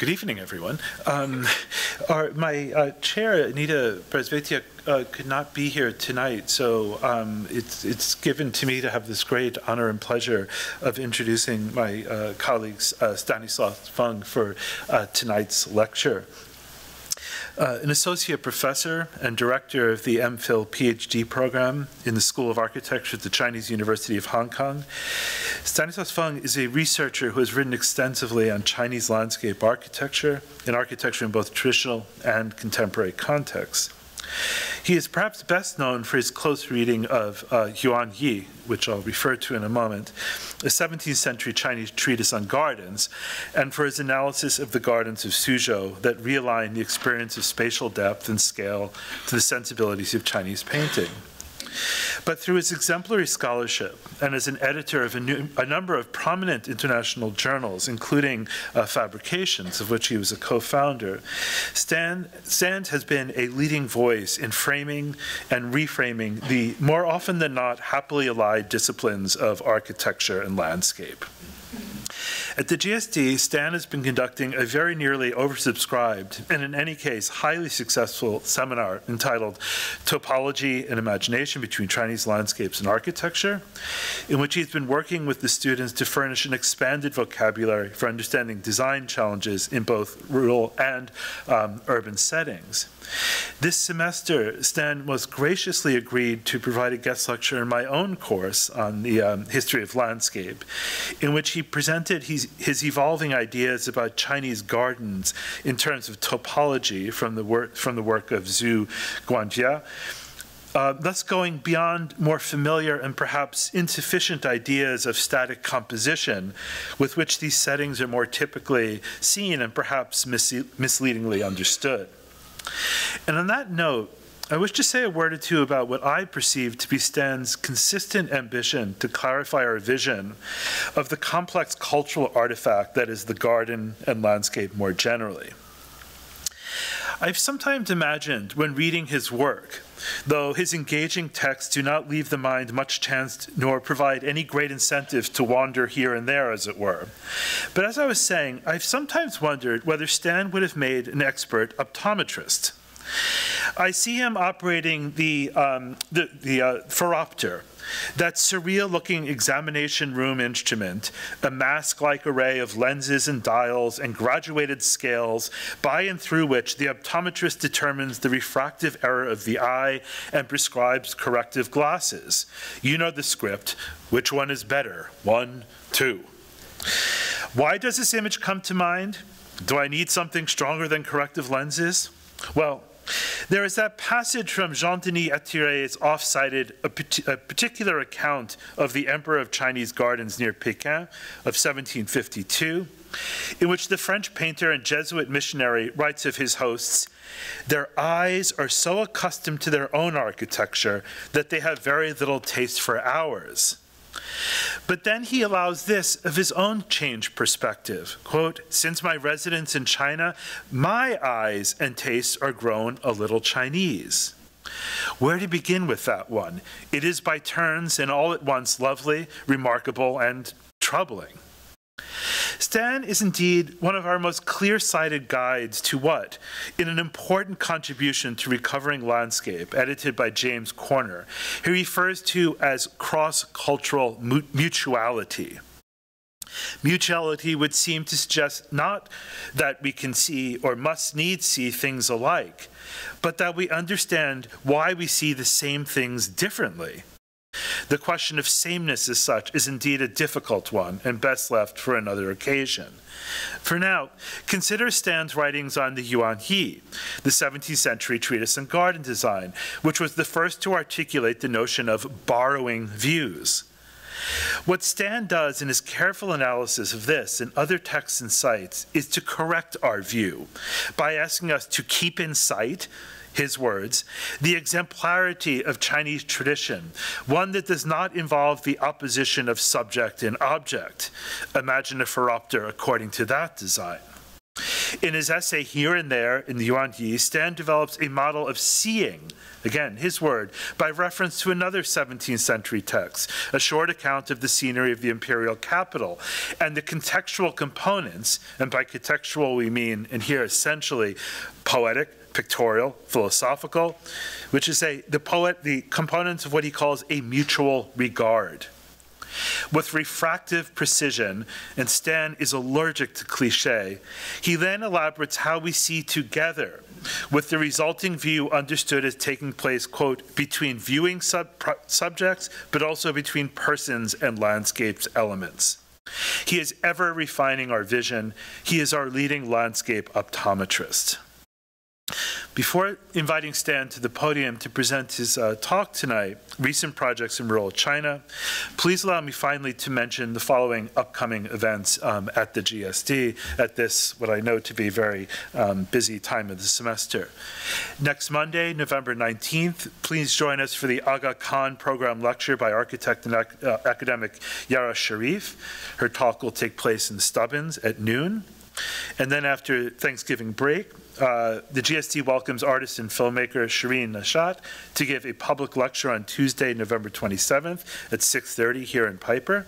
Good evening, everyone. My chair, Anita Brazvetia, could not be here tonight, so it's given to me to have this great honor and pleasure of introducing my colleagues Stanislaus Fung for tonight's lecture. An associate professor and director of the MPhil-PhD program in the School of Architecture at the Chinese University of Hong Kong, Stanislaus Fung is a researcher who has written extensively on Chinese landscape architecture and architecture in both traditional and contemporary contexts. He is perhaps best known for his close reading of Yuan, which I'll refer to in a moment, a 17th century Chinese treatise on gardens, and for his analysis of the gardens of Suzhou that realign the experience of spatial depth and scale to the sensibilities of Chinese painting. But through his exemplary scholarship and as an editor of a number of prominent international journals, including Fabrications, of which he was a co-founder, Stan has been a leading voice in framing and reframing the more often than not happily allied disciplines of architecture and landscape. At the GSD, Stan has been conducting a very nearly oversubscribed and in any case highly successful seminar entitled Topology and Imagination Between Chinese Landscapes and Architecture, in which he's been working with the students to furnish an expanded vocabulary for understanding design challenges in both rural and urban settings. This semester, Stan most graciously agreed to provide a guest lecture in my own course on the history of landscape, in which he presented his evolving ideas about Chinese gardens in terms of topology from the work of Zhu Guanjia, thus going beyond more familiar and perhaps insufficient ideas of static composition with which these settings are more typically seen and perhaps misleadingly understood. And on that note, I wish to say a word or two about what I perceive to be Stan's consistent ambition to clarify our vision of the complex cultural artifact that is the garden and landscape more generally. I've sometimes imagined when reading his work, though his engaging texts do not leave the mind much chance nor provide any great incentive to wander here and there, as it were. But as I was saying, I've sometimes wondered whether Stan would have made an expert optometrist. I see him operating the phoropter, that surreal-looking examination room instrument, a mask-like array of lenses and dials and graduated scales by and through which the optometrist determines the refractive error of the eye and prescribes corrective glasses. You know the script. Which one is better? 1, 2. Why does this image come to mind? Do I need something stronger than corrective lenses? Well, there is that passage from Jean-Denis Attiré's oft-cited a particular account of the Emperor of Chinese Gardens near Peking of 1752, in which the French painter and Jesuit missionary writes of his hosts, "Their eyes are so accustomed to their own architecture that they have very little taste for ours." But then he allows this of his own changed perspective. Quote, "Since my residence in China, my eyes and tastes are grown a little Chinese." Where to begin with that one? It is by turns and all at once lovely, remarkable, and troubling. Stan is indeed one of our most clear-sighted guides to what, in an important contribution to Recovering Landscape, edited by James Corner, he refers to as cross-cultural mutuality. Mutuality would seem to suggest not that we can see or must needs see things alike, but that we understand why we see the same things differently. The question of sameness as such is indeed a difficult one and best left for another occasion. For now, consider Stan's writings on the Yuan, the 17th century treatise on garden design, which was the first to articulate the notion of borrowing views. What Stan does in his careful analysis of this and other texts and sites is to correct our view by asking us to keep in sight, his words, the exemplarity of Chinese tradition, one that does not involve the opposition of subject and object. Imagine a phoropter according to that design. In his essay Here and There in the Yuan, Stan develops a model of seeing, again, his word, by reference to another 17th century text, a short account of the scenery of the imperial capital, and the contextual components, and by contextual we mean, and here essentially, poetic, pictorial, philosophical, which is the components of what he calls a mutual regard. With refractive precision, and Stan is allergic to cliché, he then elaborates how we see together, with the resulting view understood as taking place, quote, between viewing subjects, but also between persons and landscapes elements. He is ever refining our vision. He is our leading landscape optometrist. Before inviting Stan to the podium to present his talk tonight, Recent Projects in Rural China, please allow me finally to mention the following upcoming events at the GSD at this, what I know to be very busy time of the semester. Next Monday, November 19th, please join us for the Aga Khan Program Lecture by architect and academic Yara Sharif. Her talk will take place in Stubbins at noon. And then after Thanksgiving break, the GSD welcomes artist and filmmaker Shireen Nashat to give a public lecture on Tuesday, November 27th at 6:30 here in Piper.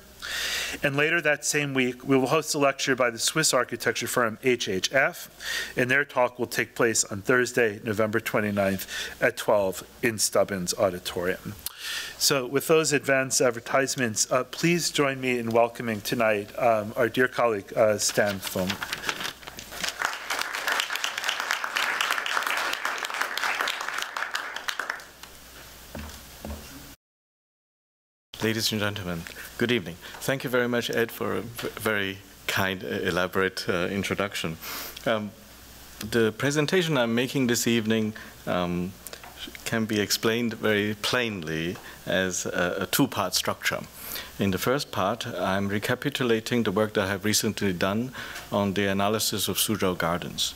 And later that same week, we will host a lecture by the Swiss architecture firm HHF, and their talk will take place on Thursday, November 29th at 12 in Stubbins Auditorium. So with those advance advertisements, please join me in welcoming tonight our dear colleague, Stan Fung. Ladies and gentlemen, good evening. Thank you very much, Ed, for a very kind, elaborate introduction. The presentation I'm making this evening can be explained very plainly as a two-part structure. In the first part, I'm recapitulating the work that I have recently done on the analysis of Suzhou gardens.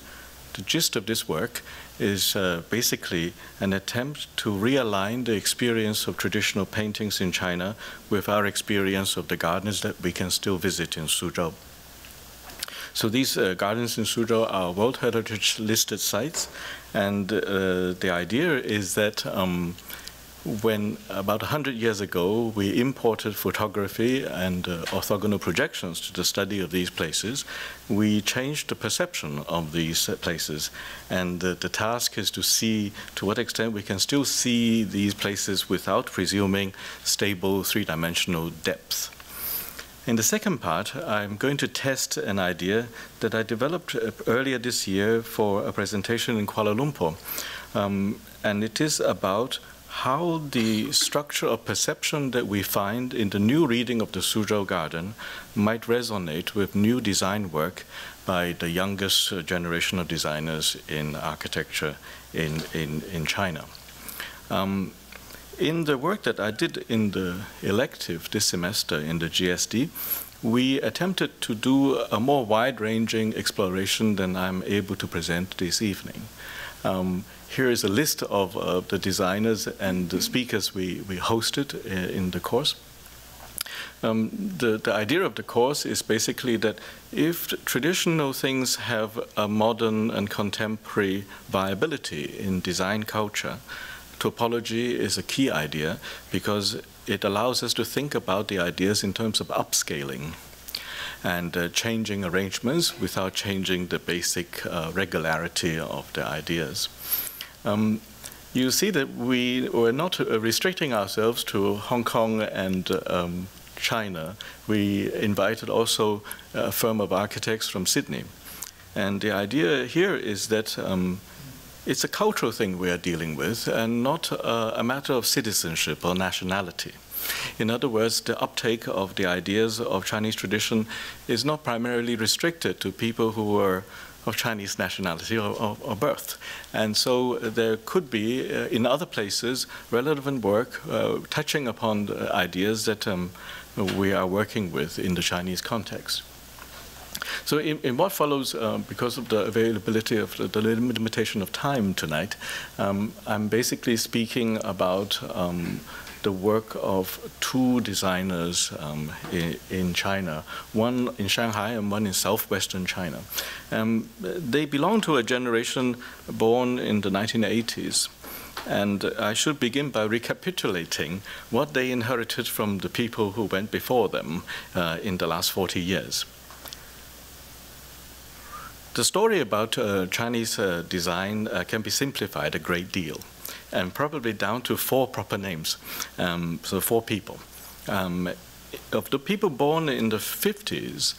The gist of this work is basically an attempt to realign the experience of traditional paintings in China with our experience of the gardens that we can still visit in Suzhou. So these gardens in Suzhou are World Heritage listed sites, and the idea is that when about 100 years ago we imported photography and orthogonal projections to the study of these places, we changed the perception of these places. And the task is to see to what extent we can still see these places without presuming stable three-dimensional depth. In the second part, I'm going to test an idea that I developed earlier this year for a presentation in Kuala Lumpur. And it is about how the structure of perception that we find in the new reading of the Suzhou garden might resonate with new design work by the youngest generation of designers in architecture in China. In the work that I did in the elective this semester in the GSD, we attempted to do a more wide-ranging exploration than I'm able to present this evening. Here is a list of the designers and the speakers we hosted in the course. The idea of the course is basically that if traditional things have a modern and contemporary viability in design culture, topology is a key idea because it allows us to think about the ideas in terms of upscaling and changing arrangements without changing the basic regularity of the ideas. You see that we were not restricting ourselves to Hong Kong and China. We invited also a firm of architects from Sydney. And the idea here is that it's a cultural thing we are dealing with and not a matter of citizenship or nationality. In other words, the uptake of the ideas of Chinese tradition is not primarily restricted to people who are of Chinese nationality or birth. And so there could be, in other places, relevant work touching upon the ideas that we are working with in the Chinese context. So in what follows, because of the availability of the limitation of time tonight, I'm basically speaking about the work of two designers in China, one in Shanghai and one in southwestern China. They belong to a generation born in the 1980s. And I should begin by recapitulating what they inherited from the people who went before them in the last 40 years. The story about Chinese design can be simplified a great deal, and probably down to four proper names, so four people. Of the people born in the 50s,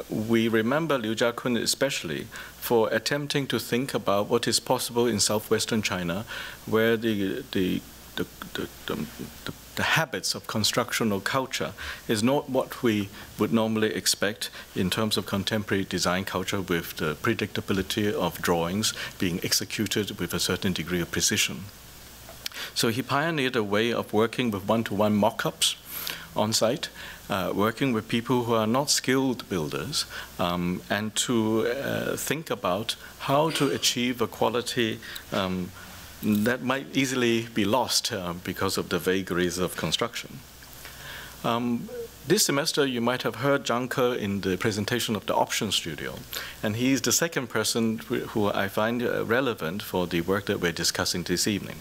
we remember Liu Jiakun especially for attempting to think about what is possible in southwestern China, where the habits of constructional culture is not what we would normally expect in terms of contemporary design culture, with the predictability of drawings being executed with a certain degree of precision. So he pioneered a way of working with one-to-one mock-ups on site, working with people who are not skilled builders, and to think about how to achieve a quality that might easily be lost because of the vagaries of construction. This semester, you might have heard Zhang Ke in the presentation of the Option Studio, and he's the second person who I find relevant for the work that we're discussing this evening.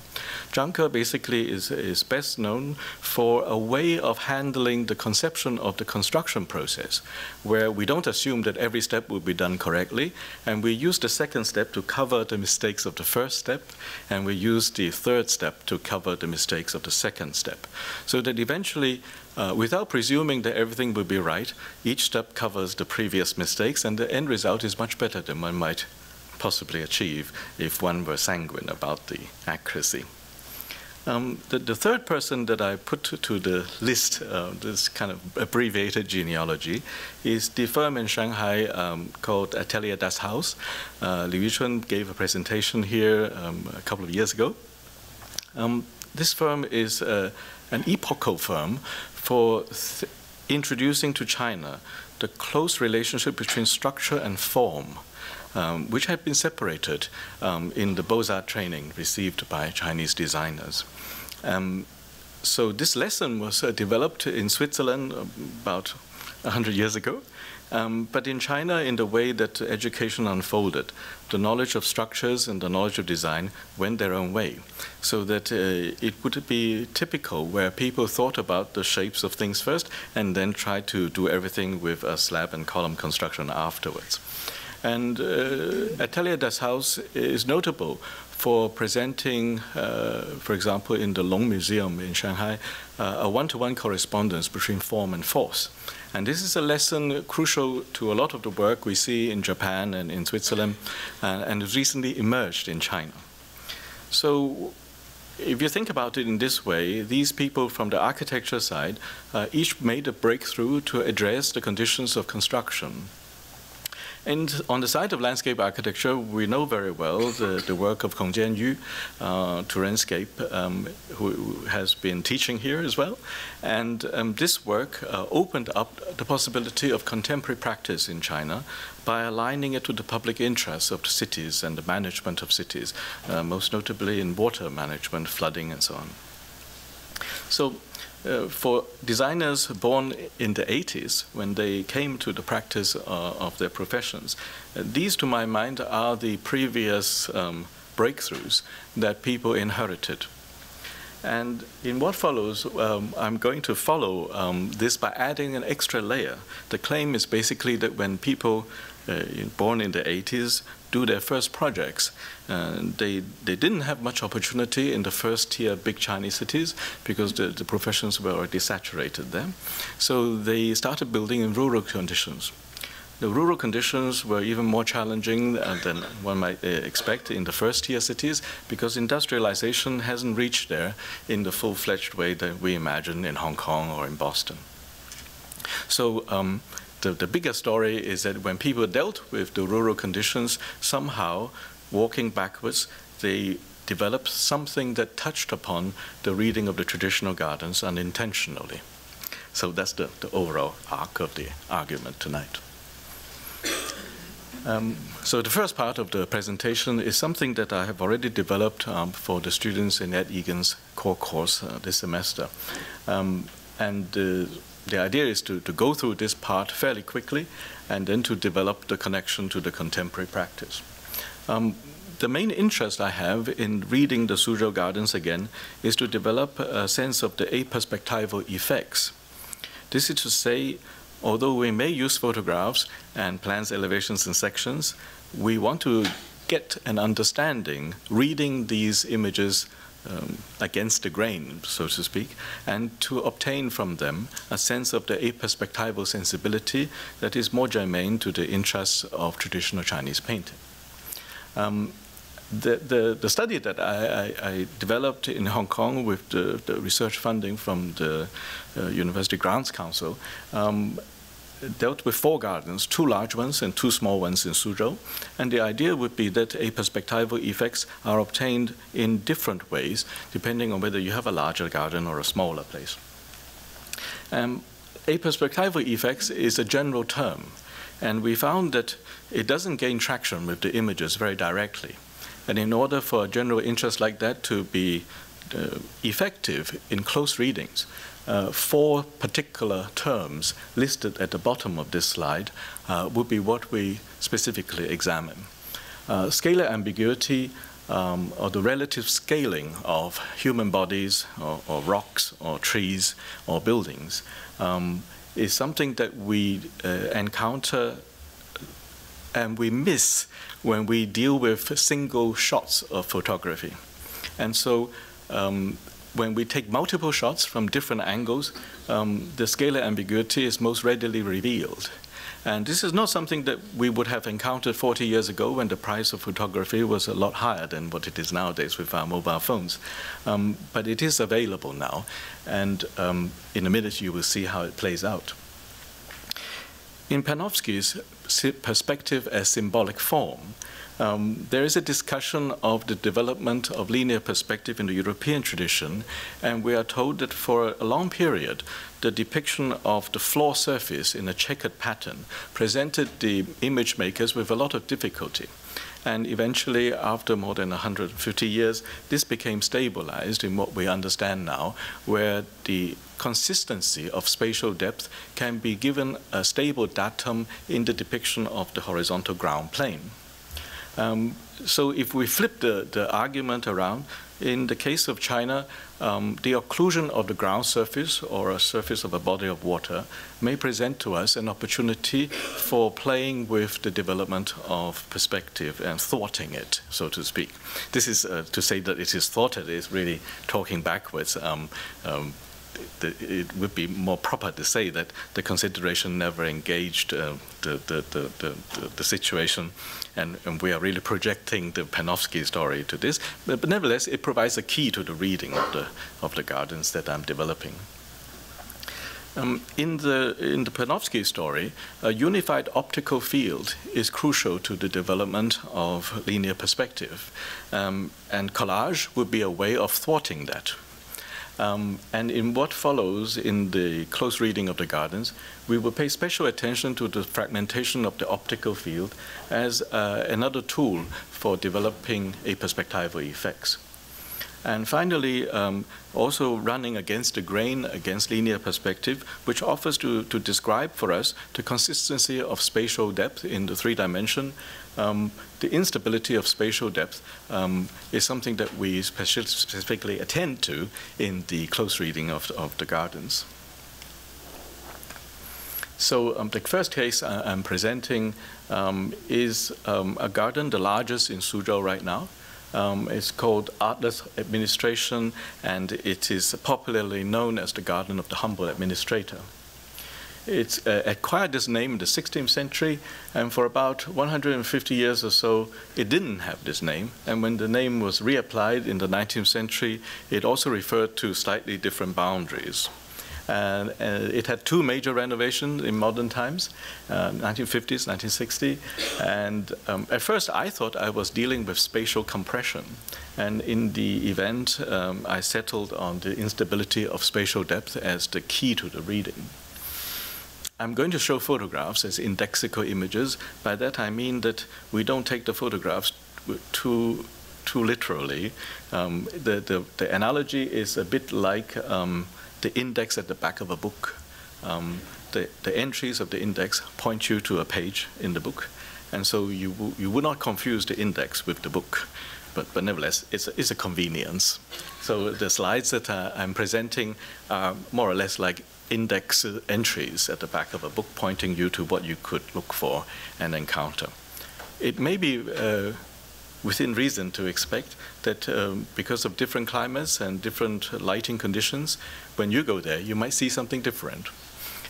Zhang Ke basically is best known for a way of handling the conception of the construction process, where we don't assume that every step will be done correctly, and we use the second step to cover the mistakes of the first step, and we use the third step to cover the mistakes of the second step, so that eventually, without presuming that everything will be right, each step covers the previous mistakes, and the end result is much better than one might possibly achieve if one were sanguine about the accuracy. The third person that I put to the list, this kind of abbreviated genealogy, is the firm in Shanghai called Atelier Das Haus. Liu Yichun gave a presentation here a couple of years ago. This firm is an epochal firm for introducing to China the close relationship between structure and form, which had been separated in the Beaux-Arts training received by Chinese designers. So this lesson was developed in Switzerland about 100 years ago. But in China, in the way that education unfolded, the knowledge of structures and the knowledge of design went their own way, so that it would be typical where people thought about the shapes of things first and then tried to do everything with a slab and column construction afterwards. And Atelier Das Haus is notable for presenting, for example, in the Long Museum in Shanghai, a one-to-one correspondence between form and force. And this is a lesson crucial to a lot of the work we see in Japan and in Switzerland, and has recently emerged in China. So if you think about it in this way, these people from the architecture side each made a breakthrough to address the conditions of construction. And on the side of landscape architecture, we know very well the work of Kong Jianyu, Terracing, who has been teaching here as well. And this work opened up the possibility of contemporary practice in China by aligning it with the public interests of the cities and the management of cities, most notably in water management, flooding, and so on. So for designers born in the 80s, when they came to the practice of their professions, these, to my mind, are the previous breakthroughs that people inherited. And in what follows, I'm going to follow this by adding an extra layer. The claim is basically that when people born in the 80s do their first projects, they didn't have much opportunity in the first-tier big Chinese cities because the professions were already saturated there. So they started building in rural conditions. The rural conditions were even more challenging than one might expect in the first-tier cities because industrialization hasn't reached there in the full-fledged way that we imagine in Hong Kong or in Boston. So the bigger story is that when people dealt with the rural conditions, somehow, walking backwards, they developed something that touched upon the reading of the traditional gardens unintentionally. So that's the overall arc of the argument tonight. So the first part of the presentation is something that I have already developed for the students in Ed Egan's core course this semester. The idea is to go through this part fairly quickly and then to develop the connection to the contemporary practice. The main interest I have in reading the Suzhou Gardens again is to develop a sense of the aperspectival effects. This is to say, although we may use photographs and plans, elevations, and sections, we want to get an understanding, reading these images against the grain, so to speak, and to obtain from them a sense of the aperspectival sensibility that is more germane to the interests of traditional Chinese painting. The study that I developed in Hong Kong with the research funding from the University Grants Council dealt with 4 gardens, 2 large ones and 2 small ones in Suzhou. And the idea would be that aperspectival effects are obtained in different ways, depending on whether you have a larger garden or a smaller place. Aperspectival effects is a general term, and we found that it doesn't gain traction with the images very directly. And in order for a general interest like that to be effective in close readings, 4 particular terms listed at the bottom of this slide would be what we specifically examine. Scalar ambiguity, or the relative scaling of human bodies or rocks or trees or buildings, is something that we encounter and we miss when we deal with single shots of photography. And so when we take multiple shots from different angles, the scalar ambiguity is most readily revealed. And this is not something that we would have encountered 40 years ago when the price of photography was a lot higher than what it is nowadays with our mobile phones. But it is available now, and in a minute you will see how it plays out. In Panofsky's perspective as symbolic form, there is a discussion of the development of linear perspective in the European tradition, and we are told that for a long period, the depiction of the floor surface in a checkered pattern presented the image makers with a lot of difficulty. And eventually, after more than 150 years, this became stabilized in what we understand now, where the consistency of spatial depth can be given a stable datum in the depiction of the horizontal ground plane. So if we flip the argument around, in the case of China, the occlusion of the ground surface or a surface of a body of water may present to us an opportunity for playing with the development of perspective and thwarting it, so to speak. This is to say that it is thwarted is really talking backwards. It would be more proper to say that the consideration never engaged the situation, and we are really projecting the Panofsky story to this. But nevertheless, it provides a key to the reading of the gardens that I'm developing. In the Panofsky story, a unified optical field is crucial to the development of linear perspective, and collage would be a way of thwarting that. And in what follows in the close reading of the gardens, we will pay special attention to the fragmentation of the optical field as another tool for developing aperspectival effects. And finally, also running against the grain, against linear perspective, which offers to describe for us the consistency of spatial depth in the 3-dimension. The instability of spatial depth is something that we specifically attend to in the close reading of the gardens. So the first case I'm presenting is a garden, the largest in Suzhou right now. It's called Artless Administration, and it is popularly known as the Garden of the Humble Administrator. It's acquired this name in the 16th century, and for about 150 years or so, it didn't have this name. And when the name was reapplied in the 19th century, it also referred to slightly different boundaries. And it had 2 major renovations in modern times, 1950s, 1960. And at first, I thought I was dealing with spatial compression. And in the event, I settled on the instability of spatial depth as the key to the reading. I'm going to show photographs as indexical images. By that I mean that we don't take the photographs too literally. The analogy is a bit like the index at the back of a book. The entries of the index point you to a page in the book, and so you would not confuse the index with the book. But nevertheless, it's a convenience. So the slides that I'm presenting are more or less like index entries at the back of a book, pointing you to what you could look for and encounter. It may be within reason to expect that because of different climates and different lighting conditions, when you go there, you might see something different.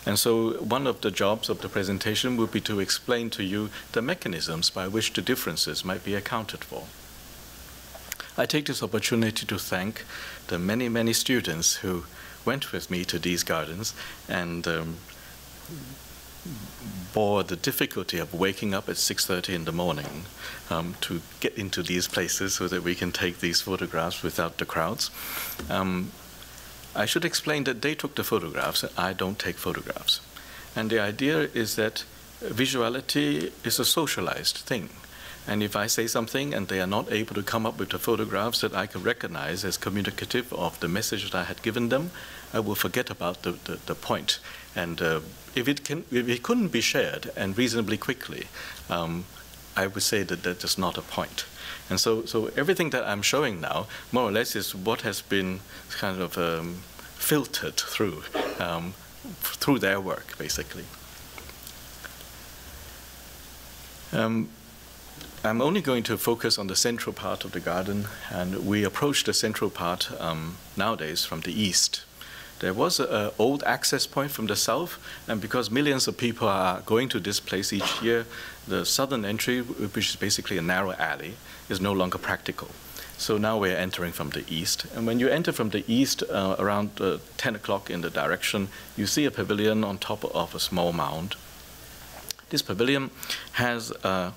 And so one of the jobs of the presentation would be to explain to you the mechanisms by which the differences might be accounted for. I take this opportunity to thank the many, many students who went with me to these gardens and bore the difficulty of waking up at 6:30 in the morning to get into these places so that we can take these photographs without the crowds. I should explain that they took the photographs and I don't take photographs. And the idea is that visuality is a socialized thing. And if I say something and they are not able to come up with the photographs that I can recognize as communicative of the message that I had given them, I will forget about the point. And if it couldn't be shared and reasonably quickly, I would say that that is not a point. And so everything that I'm showing now, more or less, is what has been kind of filtered through their work, basically. I'm only going to focus on the central part of the garden, and we approach the central part nowadays from the east. There was an old access point from the south, and because millions of people are going to this place each year, the southern entry, which is basically a narrow alley, is no longer practical. So now we're entering from the east. And when you enter from the east, around 10 o'clock in the direction, you see a pavilion on top of a small mound. This pavilion has a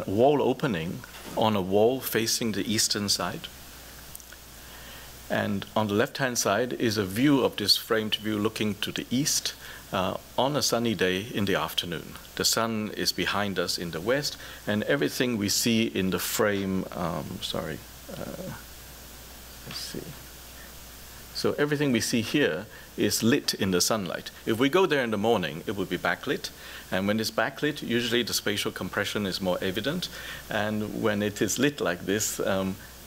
wall opening on a wall facing the eastern side. And on the left-hand side is a view of this framed view looking to the east on a sunny day in the afternoon. The sun is behind us in the west, and everything we see in the frame, let's see. So everything we see here is lit in the sunlight. If we go there in the morning, it would be backlit. And when it's backlit, usually the spatial compression is more evident. And when it is lit like this,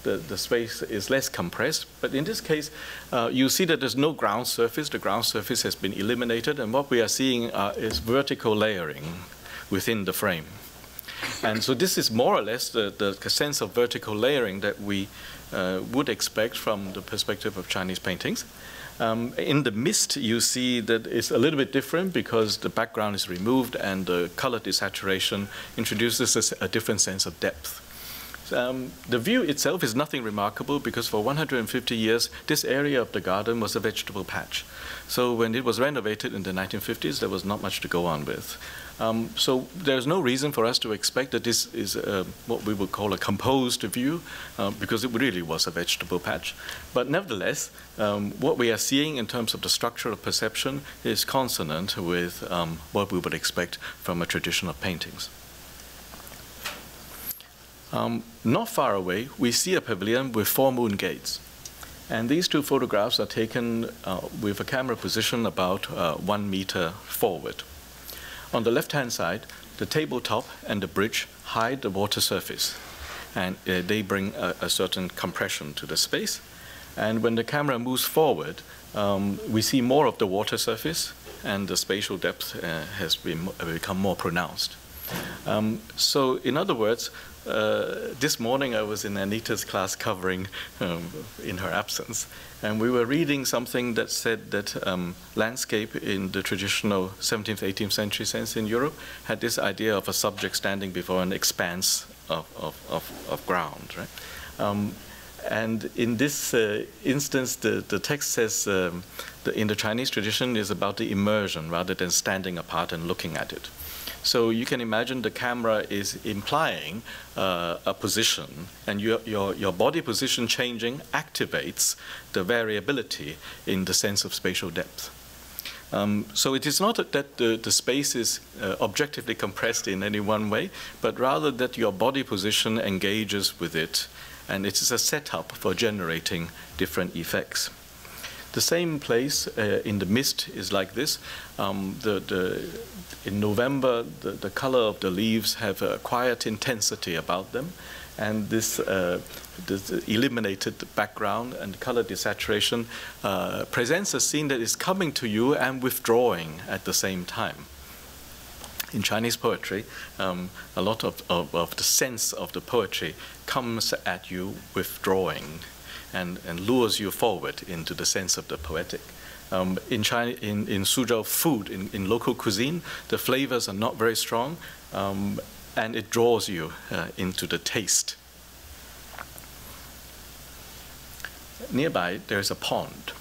the space is less compressed. But in this case, you see that there's no ground surface. The ground surface has been eliminated. And what we are seeing is vertical layering within the frame. And so this is more or less the sense of vertical layering that we would expect from the perspective of Chinese paintings. In the mist, you see that it's a little bit different because the background is removed and the color desaturation introduces a different sense of depth. The view itself is nothing remarkable because for 150 years, this area of the garden was a vegetable patch. So when it was renovated in the 1950s, there was not much to go on with. So there's no reason for us to expect that this is what we would call a composed view, because it really was a vegetable patch. But nevertheless, what we are seeing in terms of the structure of perception is consonant with what we would expect from a tradition of paintings. Not far away, we see a pavilion with 4 moon gates. And these 2 photographs are taken with a camera position about 1 meter forward. On the left-hand side, the tabletop and the bridge hide the water surface, and they bring a certain compression to the space. And when the camera moves forward, we see more of the water surface, and the spatial depth has become more pronounced. So in other words, this morning I was in Anita's class covering in her absence, and we were reading something that said that landscape in the traditional 17th, 18th century sense in Europe had this idea of a subject standing before an expanse of ground, right? And in this instance, the text says in the Chinese tradition is about the immersion rather than standing apart and looking at it. So you can imagine the camera is implying a position, and your body position changing activates the variability in the sense of spatial depth. So it is not that the space is objectively compressed in any one way, but rather that your body position engages with it, and it is a setup for generating different effects. The same place in the mist is like this. In November, the color of the leaves have a quiet intensity about them, and this eliminated background and color desaturation presents a scene that is coming to you and withdrawing at the same time. In Chinese poetry, a lot of the sense of the poetry comes at you withdrawing and lures you forward into the sense of the poetic. In Suzhou food, in local cuisine, the flavors are not very strong, and it draws you into the taste. Nearby, there's a pond.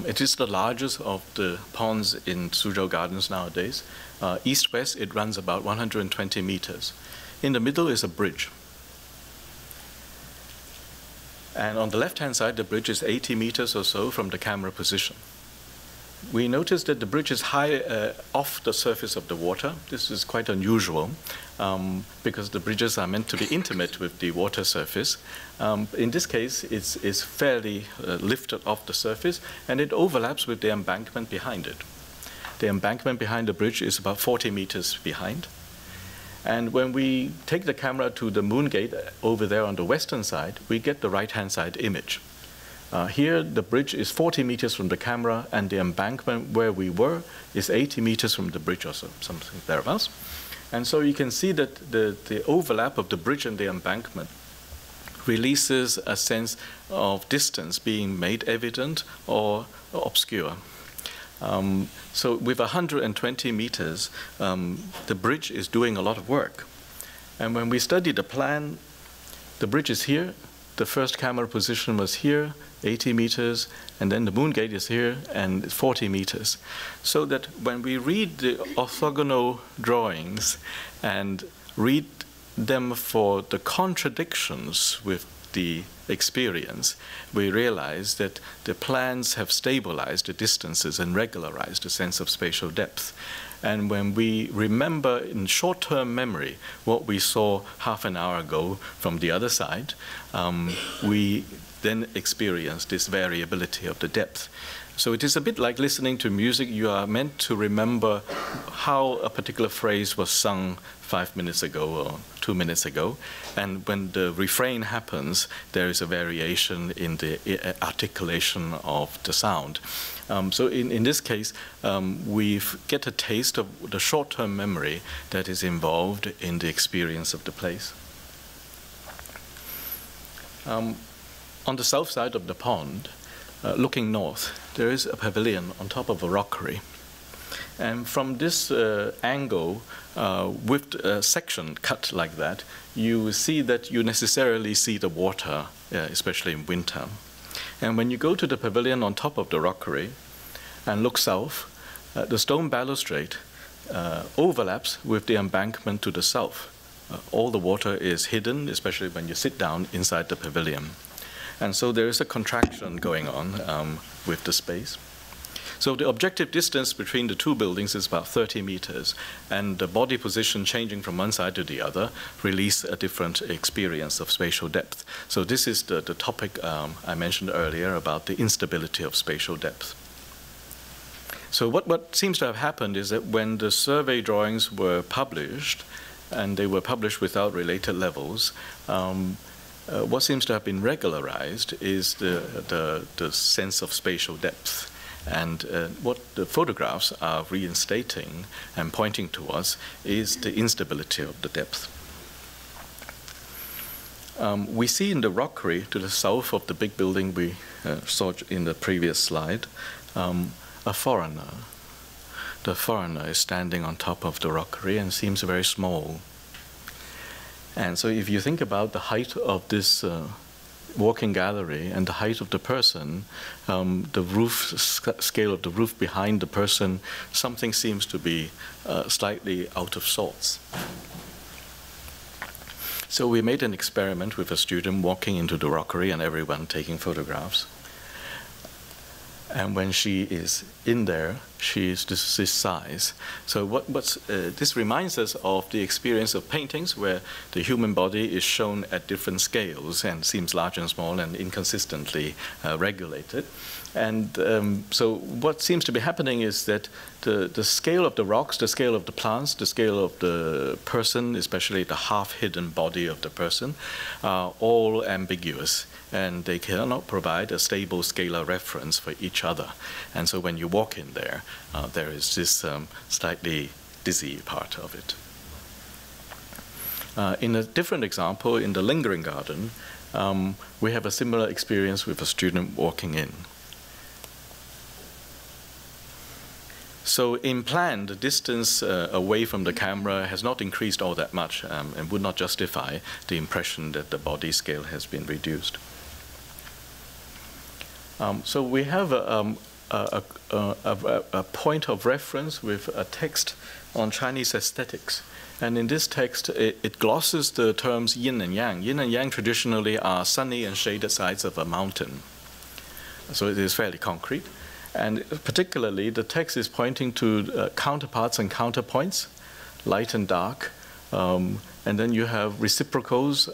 It is the largest of the ponds in Suzhou Gardens nowadays. East-west, it runs about 120 meters. In the middle is a bridge. And on the left-hand side, the bridge is 80 meters or so from the camera position. We noticed that the bridge is high off the surface of the water. This is quite unusual because the bridges are meant to be intimate with the water surface. In this case, it's fairly lifted off the surface, and it overlaps with the embankment behind it. The embankment behind the bridge is about 40 meters behind. And when we take the camera to the moon gate over there on the western side, we get the right-hand side image. Here, the bridge is 40 meters from the camera, and the embankment where we were is 80 meters from the bridge or so, something thereabouts. And so you can see that the overlap of the bridge and the embankment releases a sense of distance being made evident or obscure. So with 120 meters, the bridge is doing a lot of work. And when we study the plan, the bridge is here, the first camera position was here, 80 meters, and then the moon gate is here, and 40 meters. So that when we read the orthogonal drawings and read them for the contradictions with the experience, we realize that the plans have stabilized the distances and regularized the sense of spatial depth. And when we remember in short-term memory what we saw half an hour ago from the other side, we then experience this variability of the depth. So it is a bit like listening to music. You are meant to remember how a particular phrase was sung 5 minutes ago or 2 minutes ago. And when the refrain happens, there is a variation in the articulation of the sound. So in this case, we get a taste of the short-term memory that is involved in the experience of the place. On the south side of the pond, looking north, there is a pavilion on top of a rockery. And from this angle, with a section cut like that, you see that you necessarily see the water, especially in winter. And when you go to the pavilion on top of the rockery and look south, the stone balustrade overlaps with the embankment to the south. All the water is hidden, especially when you sit down inside the pavilion. And so there is a contraction going on with the space. So the objective distance between the two buildings is about 30 meters, and the body position changing from one side to the other release a different experience of spatial depth. So this is the topic I mentioned earlier about the instability of spatial depth. So what seems to have happened is that when the survey drawings were published, and they were published without related levels, what seems to have been regularized is the sense of spatial depth. And what the photographs are reinstating and pointing towards is the instability of the depth. We see in the rockery to the south of the big building we saw in the previous slide, a foreigner. The foreigner is standing on top of the rockery and seems very small. And so if you think about the height of this walking gallery and the height of the person, the roof scale of the roof behind the person, something seems to be slightly out of sorts. So we made an experiment with a student walking into the rockery and everyone taking photographs. And when she is in there, she is this size. So this reminds us of the experience of paintings where the human body is shown at different scales and seems large and small and inconsistently regulated. And so what seems to be happening is that the scale of the rocks, the scale of the plants, the scale of the person, especially the half-hidden body of the person, are all ambiguous. And they cannot provide a stable scalar reference for each other. And so when you walk in there, there is this slightly dizzy part of it. In a different example, in the lingering garden, we have a similar experience with a student walking in. So in plan, the distance away from the camera has not increased all that much and would not justify the impression that the body scale has been reduced. So we have a point of reference with a text on Chinese aesthetics. And in this text, it glosses the terms yin and yang. Yin and yang traditionally are sunny and shaded sides of a mountain. So it is fairly concrete. And particularly, the text is pointing to counterparts and counterpoints, light and dark. And then you have reciprocals.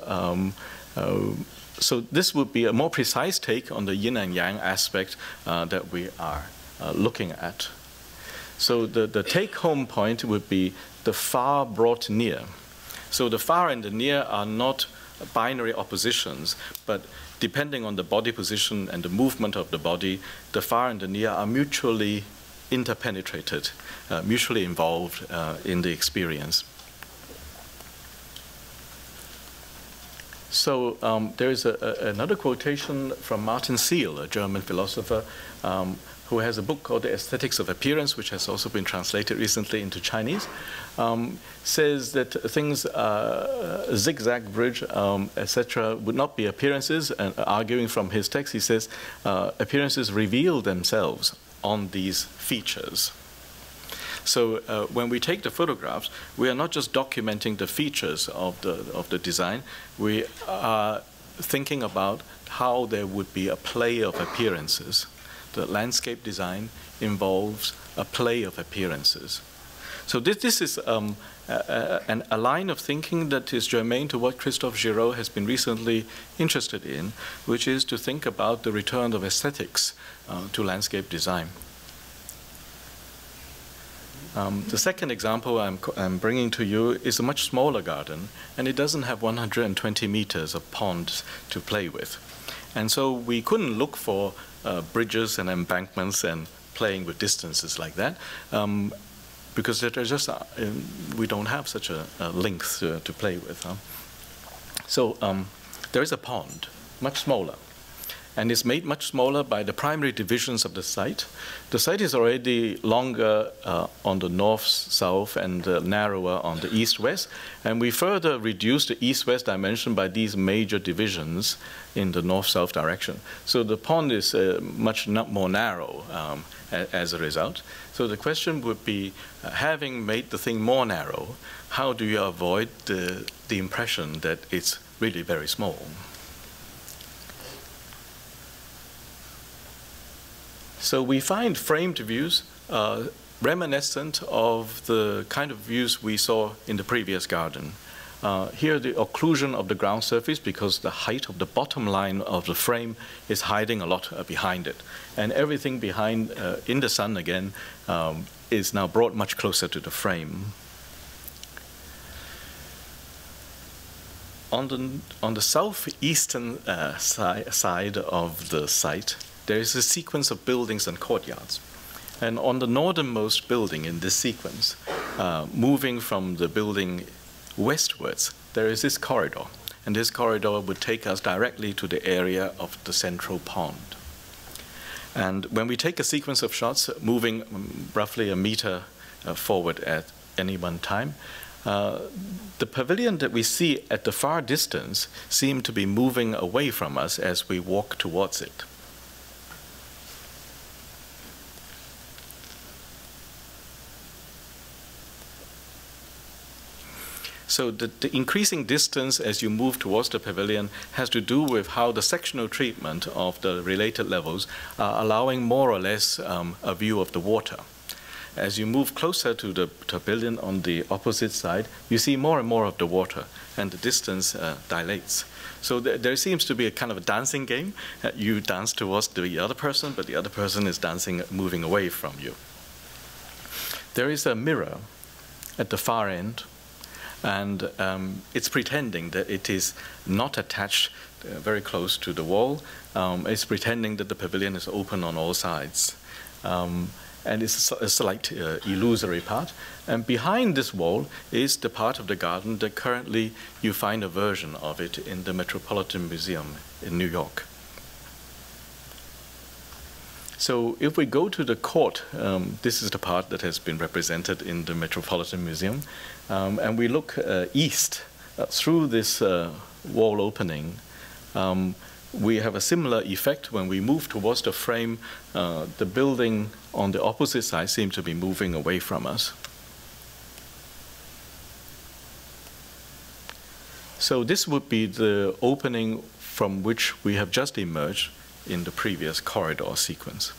So this would be a more precise take on the yin and yang aspect that we are looking at. So the take-home point would be the far brought near. So the far and the near are not binary oppositions, but depending on the body position and the movement of the body, the far and the near are mutually interpenetrated, mutually involved in the experience. So there is another quotation from Martin Seal, a German philosopher, who has a book called The Aesthetics of Appearance, which has also been translated recently into Chinese, says that things, zigzag bridge, etc., would not be appearances. And arguing from his text, he says, appearances reveal themselves on these features. So when we take the photographs, we are not just documenting the features of the design. We are thinking about how there would be a play of appearances. The landscape design involves a play of appearances. So this is a line of thinking that is germane to what Christophe Girot has been recently interested in, which is to think about the return of aesthetics to landscape design. The second example I'm bringing to you is a much smaller garden, and it doesn't have 120 meters of ponds to play with. And so we couldn't look for bridges and embankments and playing with distances like that, because they're just, we don't have such a length to play with. So there is a pond, much smaller. And it's made much smaller by the primary divisions of the site. The site is already longer on the north-south and narrower on the east-west. And we further reduce the east-west dimension by these major divisions in the north-south direction. So the pond is much more narrow as a result. So the question would be, having made the thing more narrow, how do you avoid the impression that it's really very small? So we find framed views reminiscent of the kind of views we saw in the previous garden. Here the occlusion of the ground surface, because the height of the bottom line of the frame is hiding a lot behind it. And everything behind, in the sun again, is now brought much closer to the frame. On the southeastern side of the site, there is a sequence of buildings and courtyards. And on the northernmost building in this sequence, moving from the building westwards, there is this corridor. And this corridor would take us directly to the area of the central pond. And when we take a sequence of shots moving roughly a meter forward at any one time, the pavilion that we see at the far distance seems to be moving away from us as we walk towards it. So the increasing distance as you move towards the pavilion has to do with how the sectional treatment of the related levels are allowing more or less a view of the water. As you move closer to the pavilion on the opposite side, you see more and more of the water, and the distance dilates. So there seems to be a kind of a dancing game. You dance towards the other person, but the other person is dancing, moving away from you. There is a mirror at the far end, and it's pretending that it is not attached very close to the wall. It's pretending that the pavilion is open on all sides. And it's a slight illusory part. And behind this wall is the part of the garden that currently you find a version of it in the Metropolitan Museum in New York. So if we go to the court, this is the part that has been represented in the Metropolitan Museum, and we look east through this wall opening. We have a similar effect when we move towards the frame. The building on the opposite side seems to be moving away from us. So this would be the opening from which we have just emerged in the previous corridor sequence.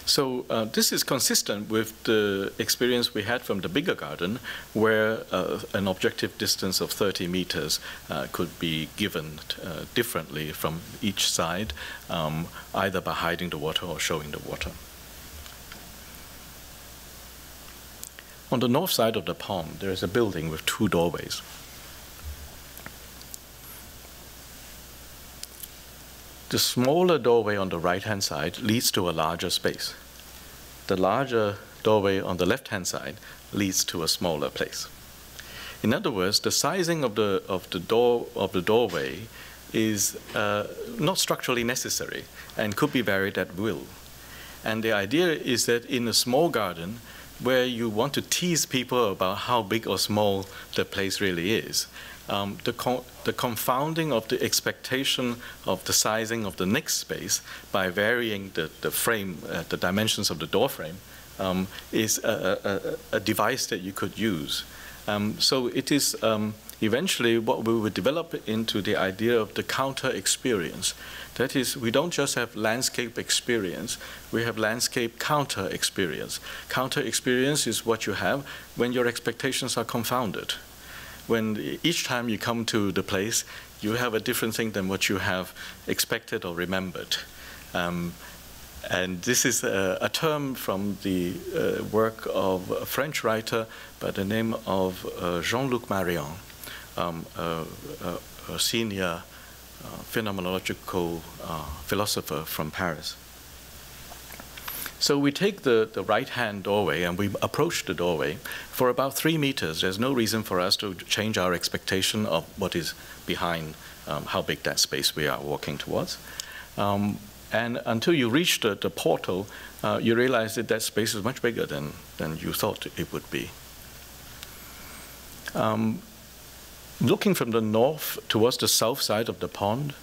So this is consistent with the experience we had from the bigger garden, where an objective distance of 30 meters could be given differently from each side, either by hiding the water or showing the water. On the north side of the pond, there is a building with 2 doorways. The smaller doorway on the right-hand side leads to a larger space. The larger doorway on the left-hand side leads to a smaller place. In other words, the sizing of the doorway is not structurally necessary and could be varied at will. And the idea is that in a small garden, where you want to tease people about how big or small the place really is, the confounding of the expectation of the sizing of the next space by varying the frame, the dimensions of the door frame, is a device that you could use. So it is eventually what we would develop into the idea of the counter experience. That is, we don't just have landscape experience, we have landscape counter experience. Counter experience is what you have when your expectations are confounded. When each time you come to the place, you have a different thing than what you have expected or remembered. And this is a term from the work of a French writer by the name of Jean-Luc Marion, a senior phenomenological philosopher from Paris. So we take the right-hand doorway and we approach the doorway. For about 3 meters, there's no reason for us to change our expectation of what is behind, how big that space we are walking towards. And until you reach the portal, you realize that that space is much bigger than you thought it would be. Looking from the north towards the south side of the pond,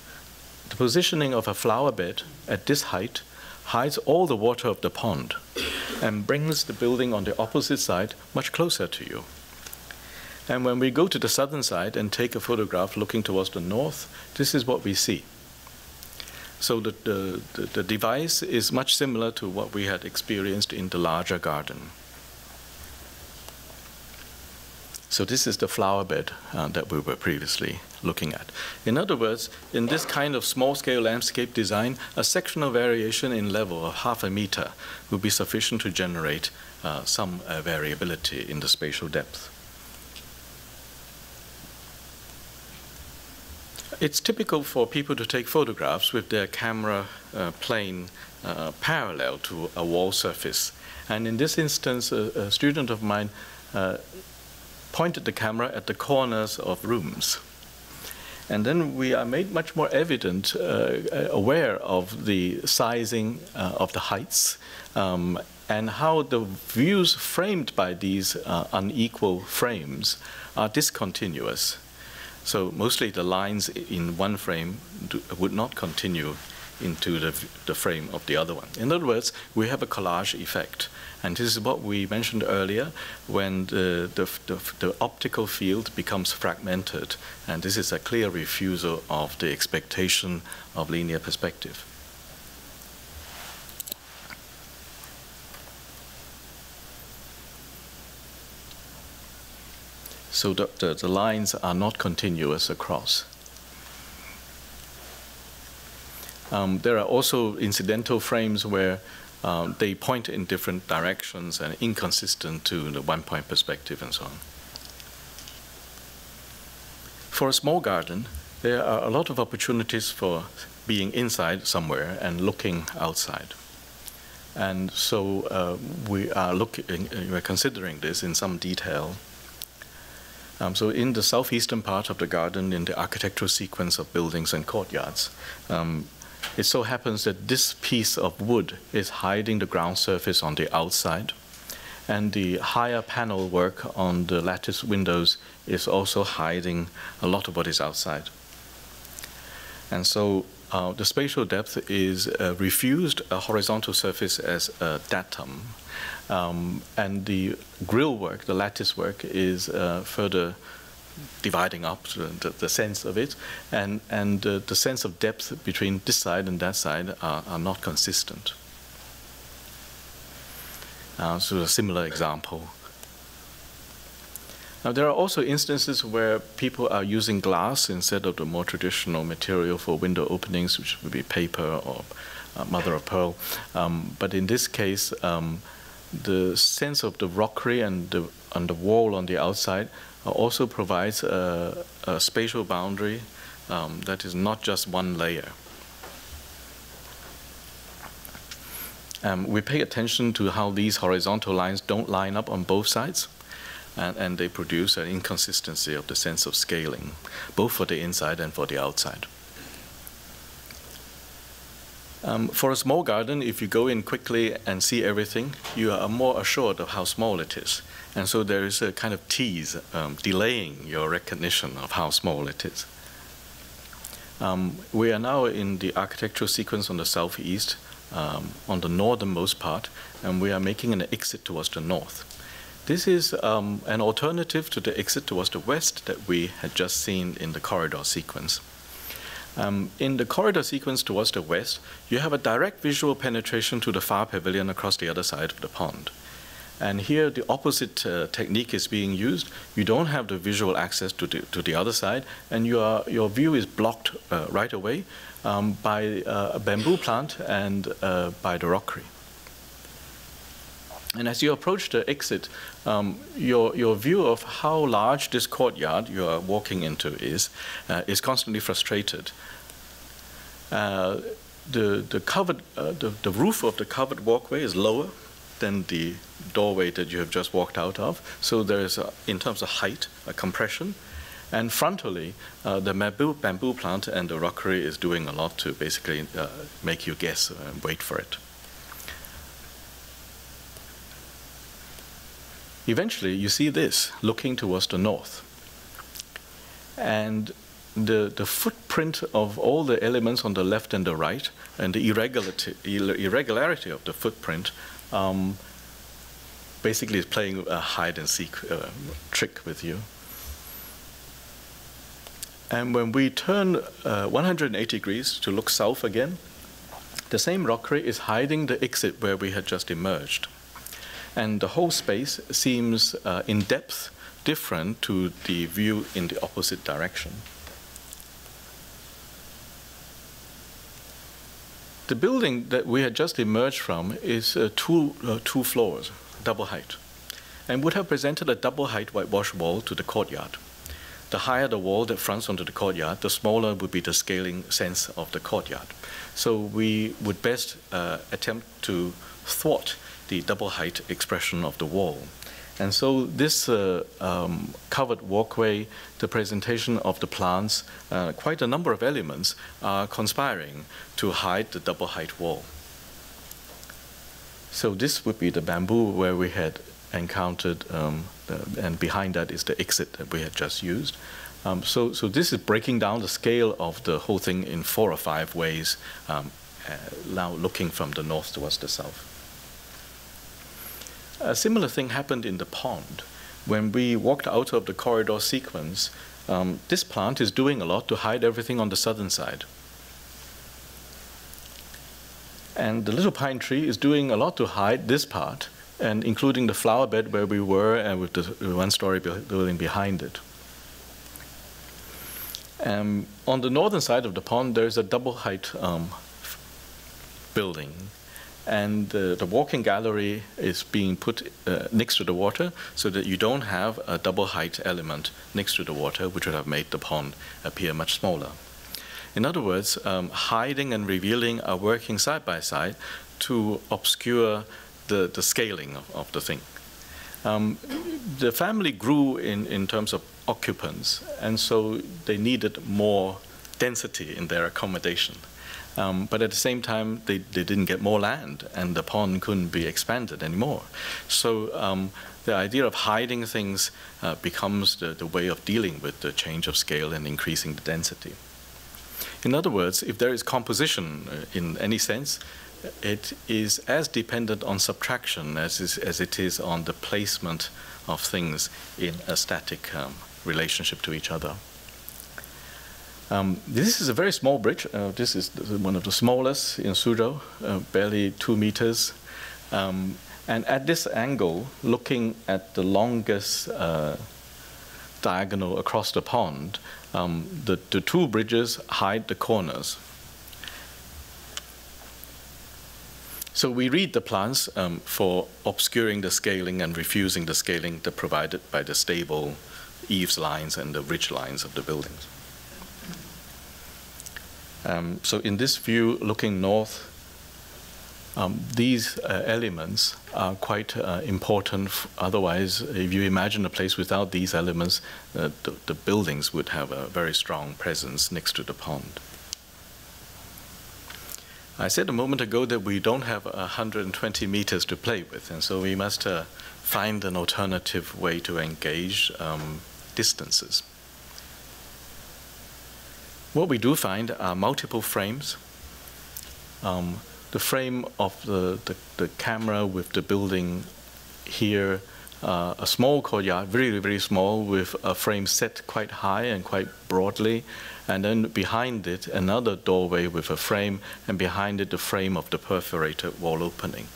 the positioning of a flower bed at this height hides all the water of the pond and brings the building on the opposite side much closer to you. And when we go to the southern side and take a photograph looking towards the north, this is what we see. So the device is much similar to what we had experienced in the larger garden. So this is the flower bed that we were previously looking at. In other words, in this kind of small-scale landscape design, a sectional variation in level of 0.5 meter will be sufficient to generate some variability in the spatial depth. It's typical for people to take photographs with their camera plane parallel to a wall surface. And in this instance, a student of mine pointed the camera at the corners of rooms. And then we are made much more evident, aware of the sizing of the heights and how the views framed by these unequal frames are discontinuous. So mostly the lines in one frame would not continue into the frame of the other one. In other words, we have a collage effect. And this is what we mentioned earlier when the optical field becomes fragmented. And this is a clear refusal of the expectation of linear perspective. So the lines are not continuous across. There are also incidental frames where they point in different directions and inconsistent to the one-point perspective and so on. For a small garden, there are a lot of opportunities for being inside somewhere and looking outside. And so we're considering this in some detail. So in the southeastern part of the garden, in the architectural sequence of buildings and courtyards, it so happens that this piece of wood is hiding the ground surface on the outside, and the higher panel work on the lattice windows is also hiding a lot of what is outside. And so the spatial depth is refused a horizontal surface as a datum. And the grill work, the lattice work, is further dividing up the sense of it, and the sense of depth between this side and that side are not consistent. So a similar example. Now there are also instances where people are using glass instead of the more traditional material for window openings, which would be paper or mother of pearl. But in this case, the sense of the rockery and the wall on the outside also provides a spatial boundary that is not just one layer. We pay attention to how these horizontal lines don't line up on both sides, and they produce an inconsistency of the sense of scaling, both for the inside and for the outside. For a small garden, if you go in quickly and see everything, you are more assured of how small it is. And so there is a kind of tease, delaying your recognition of how small it is. We are now in the architectural sequence on the southeast, on the northernmost part, and we are making an exit towards the north. This is an alternative to the exit towards the west that we had just seen in the corridor sequence. In the corridor sequence towards the west, you have a direct visual penetration to the far pavilion across the other side of the pond. And here the opposite technique is being used. You don't have the visual access to the other side, and your view is blocked right away by a bamboo plant and by the rockery. And as you approach the exit, your view of how large this courtyard you are walking into is constantly frustrated. The roof of the covered walkway is lower than the doorway that you have just walked out of. So there is, in terms of height, a compression. And frontally, the bamboo plant and the rockery is doing a lot to basically make you guess and wait for it. Eventually, you see this looking towards the north. And the footprint of all the elements on the left and the right, and the irregularity of the footprint, basically is playing a hide-and-seek trick with you. And when we turn 180 degrees to look south again, the same rockery is hiding the exit where we had just emerged. And the whole space seems in depth different to the view in the opposite direction. The building that we had just emerged from is two floors, double height, and would have presented a double height whitewash wall to the courtyard. The higher the wall that fronts onto the courtyard, the smaller would be the scaling sense of the courtyard. So we would best attempt to thwart the double height expression of the wall. And so this covered walkway, the presentation of the plants, quite a number of elements are conspiring to hide the double height wall. So this would be the bamboo where we had encountered, and behind that is the exit that we had just used. So this is breaking down the scale of the whole thing in 4 or 5 ways now looking from the north towards the south. A similar thing happened in the pond. When we walked out of the corridor sequence, this plant is doing a lot to hide everything on the southern side. And the little pine tree is doing a lot to hide this part, and including the flower bed where we were and with the one-story building behind it. On the northern side of the pond, there's a double-height building. And the walking gallery is being put next to the water so that you don't have a double-height element next to the water, which would have made the pond appear much smaller. In other words, hiding and revealing are working side by side to obscure the scaling of the thing. The family grew in terms of occupants, and so they needed more density in their accommodation. But at the same time, they didn't get more land, and the pond couldn't be expanded anymore. So the idea of hiding things becomes the way of dealing with the change of scale and increasing the density. In other words, if there is composition in any sense, it is as dependent on subtraction as it is on the placement of things in a static relationship to each other. This is a very small bridge. This is one of the smallest in Suzhou, barely 2 meters. And at this angle, looking at the longest diagonal across the pond, the two bridges hide the corners. So we read the plans for obscuring the scaling and refusing the scaling that provided by the stable eaves lines and the ridge lines of the buildings. So in this view, looking north, these elements are quite important. Otherwise, if you imagine a place without these elements, the buildings would have a very strong presence next to the pond. I said a moment ago that we don't have 120 meters to play with, and so we must find an alternative way to engage distances. What we do find are multiple frames. The frame of the camera with the building here, a small courtyard, very, very small, with a frame set quite high and quite broadly, and then behind it, another doorway with a frame, and behind it, the frame of the perforated wall opening.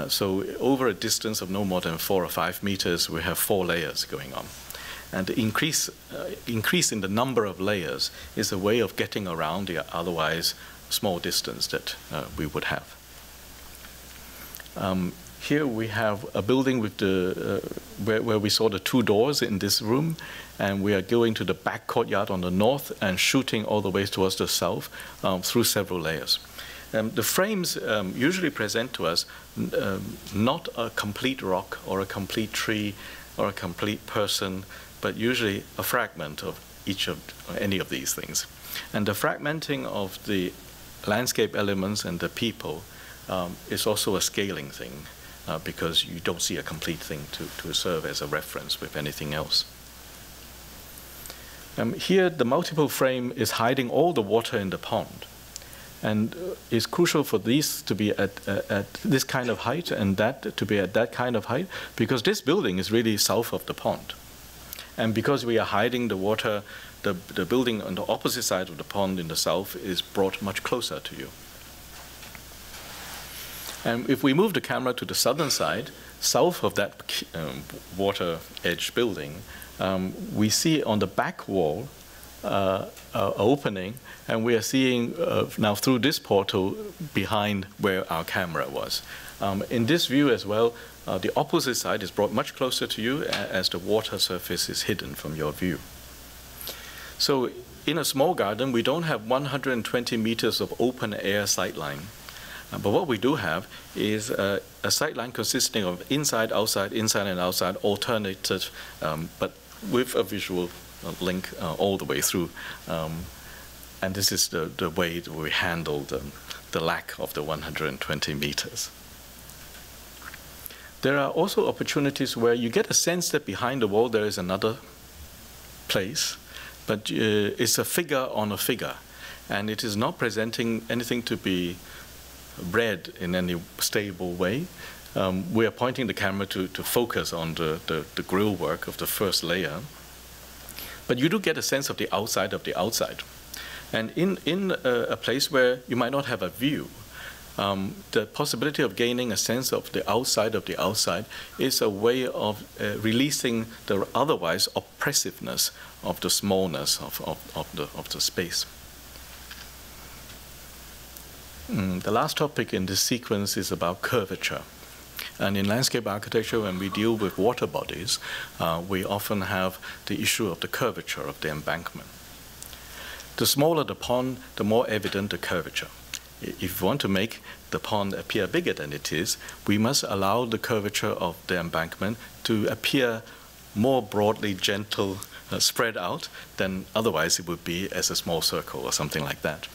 So over a distance of no more than 4 or 5 meters, we have 4 layers going on. And the increase in the number of layers is a way of getting around the otherwise small distance that we would have. Here we have a building with where we saw the 2 doors in this room, and we are going to the back courtyard on the north and shooting all the way towards the south through several layers. The frames usually present to us not a complete rock or a complete tree or a complete person, but usually a fragment of any of these things. And the fragmenting of the landscape elements and the people is also a scaling thing, because you don't see a complete thing to serve as a reference with anything else. Here, the multiple frame is hiding all the water in the pond. And it's crucial for these to be at this kind of height and that to be at that kind of height, because this building is really south of the pond. And because we are hiding the water, the building on the opposite side of the pond in the south is brought much closer to you. And if we move the camera to the southern side, south of that water edge building, we see on the back wall an opening, and we are seeing now through this portal behind where our camera was. In this view as well, the opposite side is brought much closer to you as the water surface is hidden from your view. So in a small garden, we don't have 120 meters of open air sightline. But what we do have is a sightline consisting of inside, and outside, alternated, but with a visual link all the way through. And this is the way that we handle the lack of the 120 meters. There are also opportunities where you get a sense that behind the wall there is another place, but it's a figure on a figure. and it is not presenting anything to be read in any stable way. We are pointing the camera to focus on the grill work of the first layer. But you do get a sense of the outside of the outside. And in a place where you might not have a view, the possibility of gaining a sense of the outside is a way of releasing the otherwise oppressiveness of the smallness of the space. The last topic in this sequence is about curvature. And in landscape architecture, when we deal with water bodies, we often have the issue of the curvature of the embankment. The smaller the pond, the more evident the curvature. If we want to make the pond appear bigger than it is, we must allow the curvature of the embankment to appear more broadly gentle, spread out, than otherwise it would be as a small circle or something like that.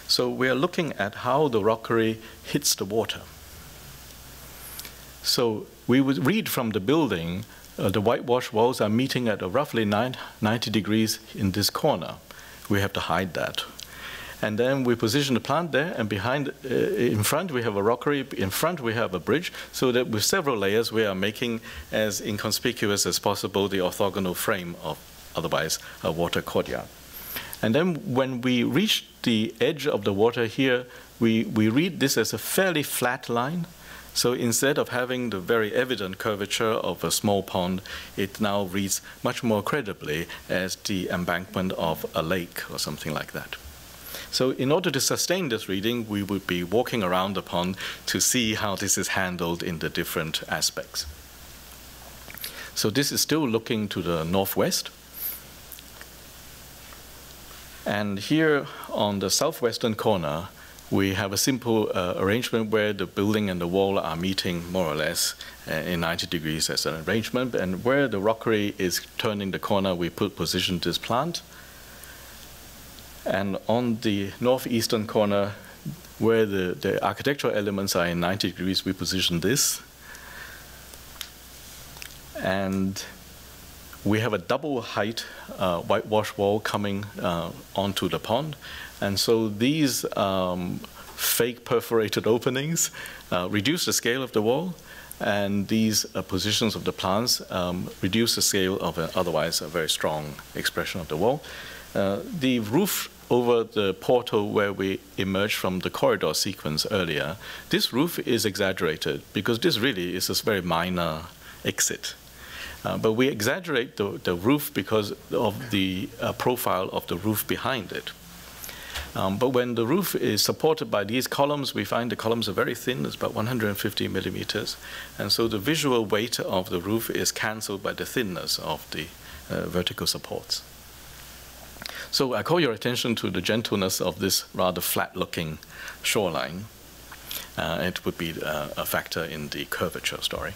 So we are looking at how the rockery hits the water. So we would read from the building, the whitewash walls are meeting at roughly 90 degrees in this corner. We have to hide that. And then we position the plant there, and in front we have a rockery, in front we have a bridge, so that with several layers we are making as inconspicuous as possible the orthogonal frame of otherwise a water courtyard. And then when we reach the edge of the water here, we read this as a fairly flat line. So instead of having the very evident curvature of a small pond, it now reads much more credibly as the embankment of a lake or something like that. So in order to sustain this reading, we would be walking around the pond to see how this is handled in the different aspects. So this is still looking to the northwest. And here on the southwestern corner, we have a simple arrangement where the building and the wall are meeting more or less in 90 degrees as an arrangement. And where the rockery is turning the corner, we position this plant. And on the northeastern corner, where the architectural elements are in 90 degrees, we position this. And we have a double height whitewash wall coming onto the pond. And so these fake perforated openings reduce the scale of the wall, and these positions of the plants reduce the scale of otherwise a very strong expression of the wall. The roof over the portal where we emerged from the corridor sequence earlier, this roof is exaggerated because this really is a very minor exit. But we exaggerate the roof because of the profile of the roof behind it. But when the roof is supported by these columns, we find the columns are very thin, it's about 150 millimeters. And so the visual weight of the roof is cancelled by the thinness of the vertical supports. So I call your attention to the gentleness of this rather flat-looking shoreline. It would be a factor in the curvature story.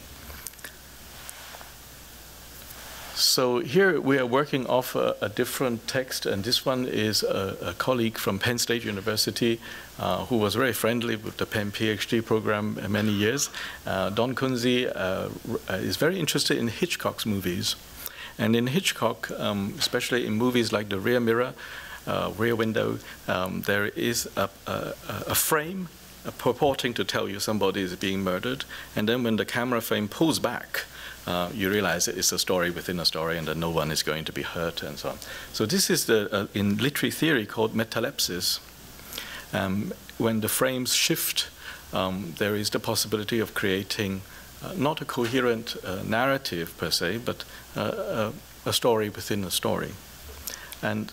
So here we are working off a different text, and this one is a colleague from Penn State University who was very friendly with the MPhil-PhD program many years. Don Kunze is very interested in Hitchcock's movies. And in Hitchcock, especially in movies like The Rear Mirror, Rear Window, there is a frame purporting to tell you somebody is being murdered, and then when the camera frame pulls back, you realize it's a story within a story and that no one is going to be hurt and so on. So this is in literary theory called metalepsis. When the frames shift, there is the possibility of creating not a coherent narrative per se, but a story within a story. And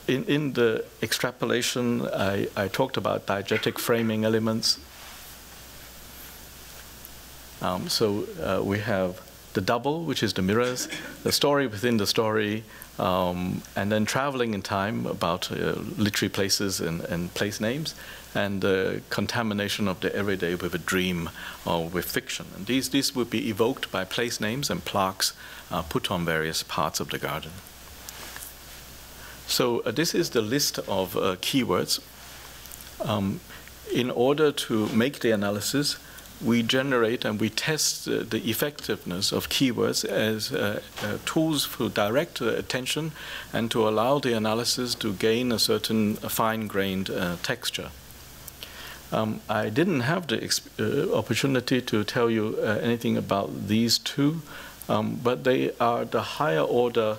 in the extrapolation, I talked about diegetic framing elements. So we have the double, which is the mirrors, the story within the story, and then traveling in time about literary places and place names, and the contamination of the everyday with a dream or with fiction. And these would be evoked by place names and plaques put on various parts of the garden. So this is the list of keywords. In order to make the analysis, we generate and we test the effectiveness of keywords as tools for direct attention and to allow the analysis to gain a certain fine-grained texture. I didn't have the opportunity to tell you anything about these two, but they are the higher order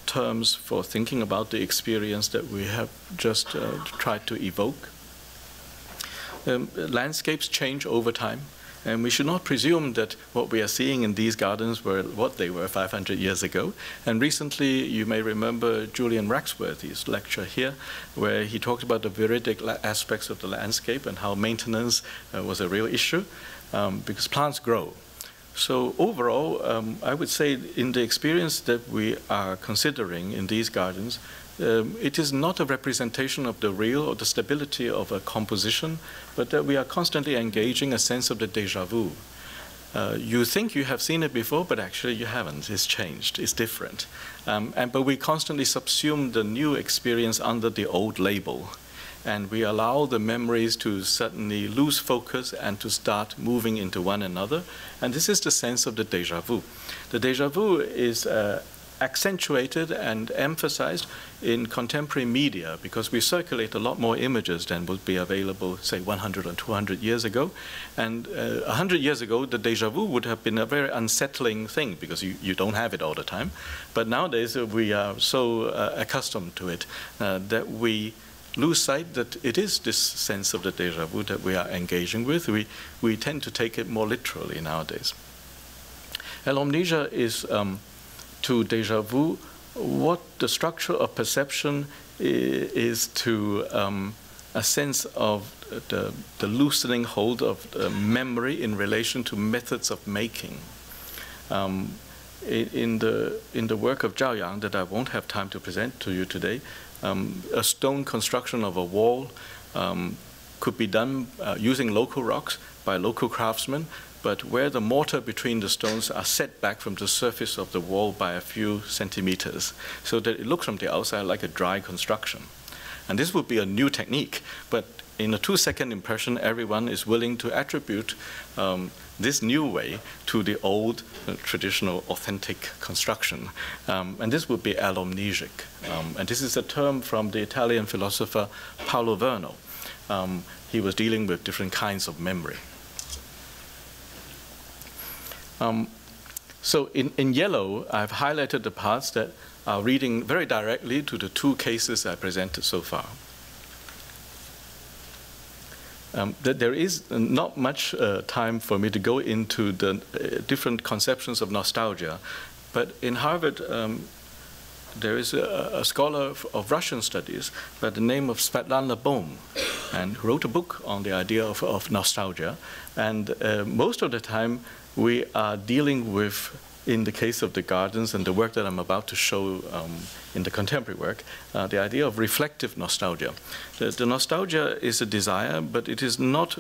terms for thinking about the experience that we have just tried to evoke. Landscapes change over time, and we should not presume that what we are seeing in these gardens were what they were 500 years ago. And recently, you may remember Julian Raxworthy's lecture here, where he talked about the veridic aspects of the landscape and how maintenance was a real issue, because plants grow. So overall, I would say in the experience that we are considering in these gardens, it is not a representation of the real or the stability of a composition, but that we are constantly engaging a sense of the déjà vu. You think you have seen it before, but actually you haven't. It's changed. It's different. But we constantly subsume the new experience under the old label. And we allow the memories to suddenly lose focus and to start moving into one another. And this is the sense of the déjà vu. The déjà vu is accentuated and emphasized in contemporary media because we circulate a lot more images than would be available, say, 100 or 200 years ago. And 100 years ago, the déjà vu would have been a very unsettling thing because you don't have it all the time. But nowadays, we are so accustomed to it that we lose sight that it is this sense of the déjà vu that we are engaging with. We tend to take it more literally nowadays. Alomnesia is to déjà vu what the structure of perception is to a sense of the loosening hold of memory in relation to methods of making. In the work of Zhao Yang that I won't have time to present to you today, a stone construction of a wall could be done using local rocks by local craftsmen, but where the mortar between the stones are set back from the surface of the wall by a few centimeters, so that it looks from the outside like a dry construction. And this would be a new technique, but in a 2-second impression, everyone is willing to attribute this new way to the old, traditional, authentic construction. And this would be alomnesic. And this is a term from the Italian philosopher Paolo Verno. He was dealing with different kinds of memory. So in yellow, I've highlighted the parts that are reading very directly to the two cases I presented so far. That there is not much time for me to go into the different conceptions of nostalgia, but in Harvard there is a scholar of Russian studies by the name of Svetlana Bohm, and who wrote a book on the idea of nostalgia. And most of the time we are dealing with, in the case of the gardens and the work that I'm about to show in the contemporary work, the idea of reflective nostalgia. The nostalgia is a desire, but it is not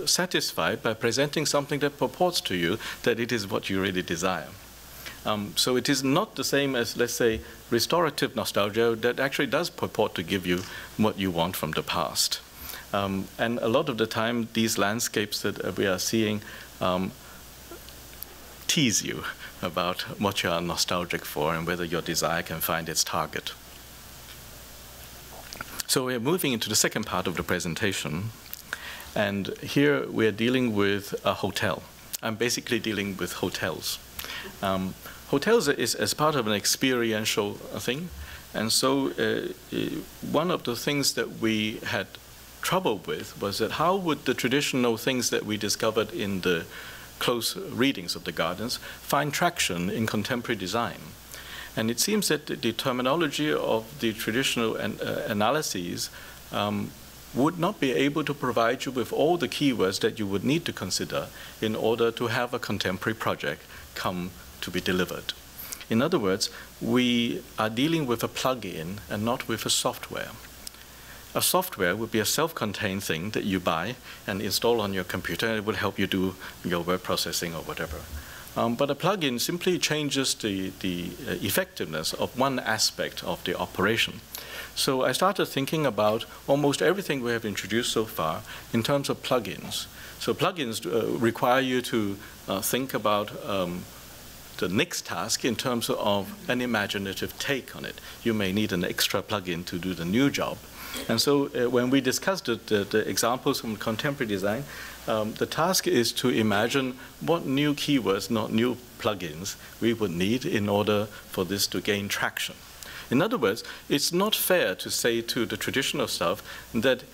satisfied by presenting something that purports to you that it is what you really desire. So it is not the same as, let's say, restorative nostalgia that actually does purport to give you what you want from the past. And a lot of the time, these landscapes that we are seeing tease you about what you are nostalgic for and whether your desire can find its target. So we're moving into the second part of the presentation. And here we're dealing with a hotel. I'm basically dealing with hotels. Hotels is as part of an experiential thing. And so one of the things that we had trouble with was that how would the traditional things that we discovered in the close readings of the gardens find traction in contemporary design. And it seems that the terminology of the traditional analyses would not be able to provide you with all the keywords that you would need to consider in order to have a contemporary project come to be delivered. In other words, we are dealing with a plug-in and not with a software. A software would be a self-contained thing that you buy and install on your computer, and it will help you do your word processing or whatever. But a plugin simply changes the effectiveness of one aspect of the operation. So I started thinking about almost everything we have introduced so far in terms of plugins. So plugins require you to think about the next task in terms of an imaginative take on it. You may need an extra plugin to do the new job. And so when we discussed the examples from contemporary design, the task is to imagine what new keywords, not new plugins, we would need in order for this to gain traction. In other words, it's not fair to say to the traditional stuff that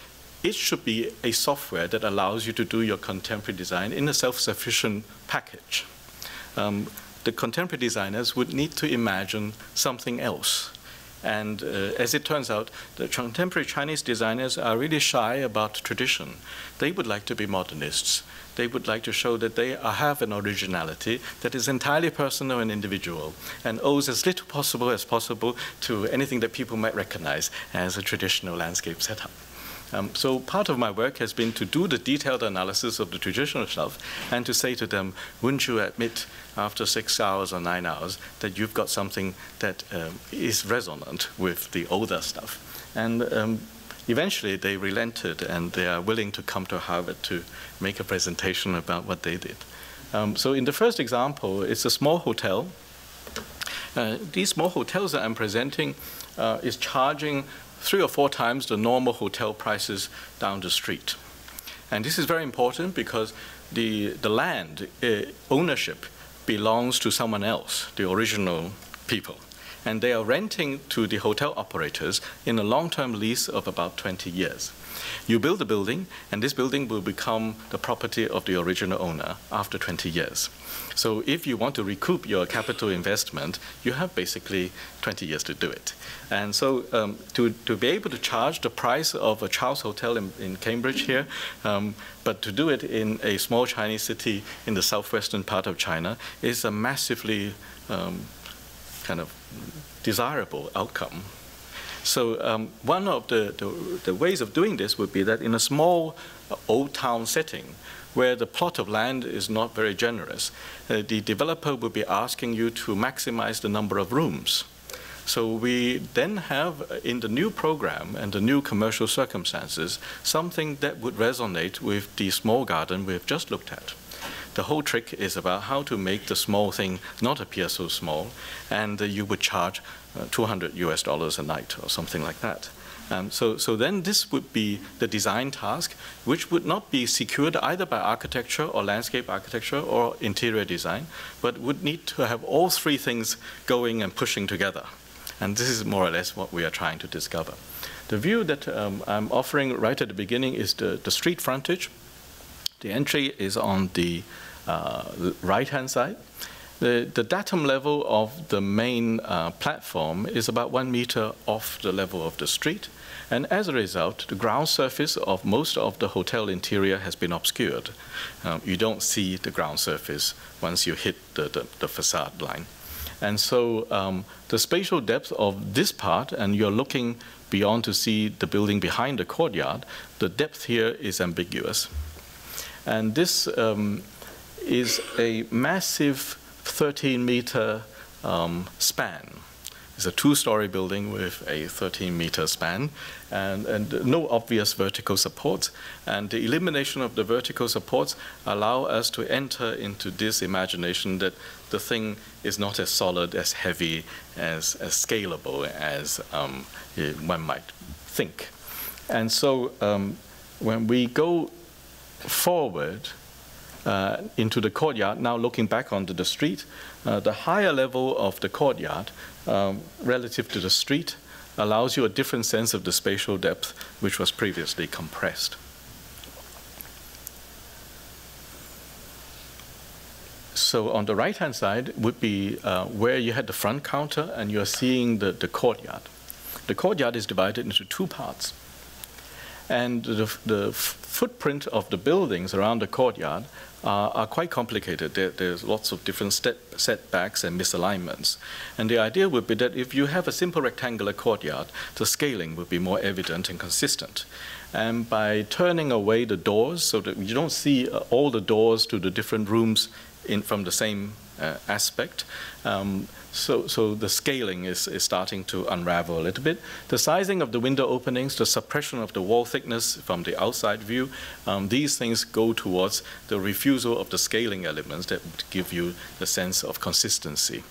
it should be a software that allows you to do your contemporary design in a self-sufficient package. The contemporary designers would need to imagine something else. And as it turns out, the contemporary Chinese designers are really shy about tradition. They would like to be modernists. They would like to show that they have an originality that is entirely personal and individual and owes as little as possible to anything that people might recognize as a traditional landscape setup. So part of my work has been to do the detailed analysis of the traditional stuff and to say to them, wouldn't you admit after 6 hours or 9 hours that you've got something that is resonant with the older stuff? And eventually they relented and they are willing to come to Harvard to make a presentation about what they did. So in the first example, it's a small hotel. These small hotels that I'm presenting is charging 3 or 4 times the normal hotel prices down the street. And this is very important because the land ownership belongs to someone else, the original people. And they are renting to the hotel operators in a long-term lease of about 20 years. You build a building, and this building will become the property of the original owner after 20 years. So if you want to recoup your capital investment, you have basically 20 years to do it. And so to be able to charge the price of a Charles Hotel in Cambridge here, but to do it in a small Chinese city in the southwestern part of China is a massively kind of desirable outcome. So one of the ways of doing this would be that in a small old town setting where the plot of land is not very generous, the developer would be asking you to maximize the number of rooms. So we then have in the new program and the new commercial circumstances something that would resonate with the small garden we've just looked at. The whole trick is about how to make the small thing not appear so small, and you would charge $200 a night or something like that. So then this would be the design task, which would not be secured either by architecture or landscape architecture or interior design, but would need to have all 3 things going and pushing together. And this is more or less what we are trying to discover. The view that I'm offering right at the beginning is the street frontage. The entry is on the right-hand side. The datum level of the main platform is about 1 meter off the level of the street. And as a result, the ground surface of most of the hotel interior has been obscured. You don't see the ground surface once you hit the facade line. And so the spatial depth of this part, and you're looking beyond to see the building behind the courtyard, the depth here is ambiguous. And this is a massive 13-meter span. It's a 2-story building with a 13-meter span and no obvious vertical supports. And the elimination of the vertical supports allow us to enter into this imagination that the thing is not as solid, as heavy, as scalable as one might think. And so when we go forward into the courtyard, now looking back onto the street, the higher level of the courtyard relative to the street allows you a different sense of the spatial depth which was previously compressed. So on the right-hand side would be where you had the front counter and you're seeing the courtyard. The courtyard is divided into 2 parts. And the footprint of the buildings around the courtyard are quite complicated. There's lots of different setbacks and misalignments. And the idea would be that if you have a simple rectangular courtyard, the scaling would be more evident and consistent. And by turning away the doors so that you don't see all the doors to the different rooms from the same aspect. So the scaling is starting to unravel a little bit. The sizing of the window openings, the suppression of the wall thickness from the outside view, these things go towards the refusal of the scaling elements that would give you the sense of consistency.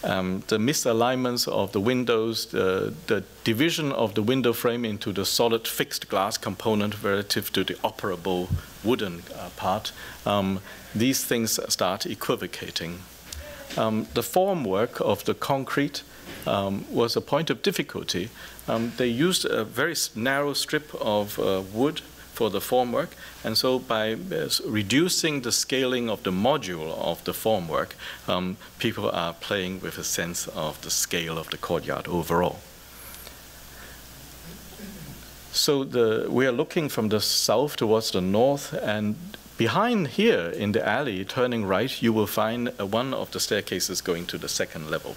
The misalignments of the windows, the division of the window frame into the solid fixed glass component relative to the operable wooden part, these things start equivocating. The formwork of the concrete was a point of difficulty. They used a very narrow strip of wood for the formwork, and so by reducing the scaling of the module of the formwork, people are playing with a sense of the scale of the courtyard overall. So we are looking from the south towards the north, and behind here in the alley, turning right, you will find one of the staircases going to the second level.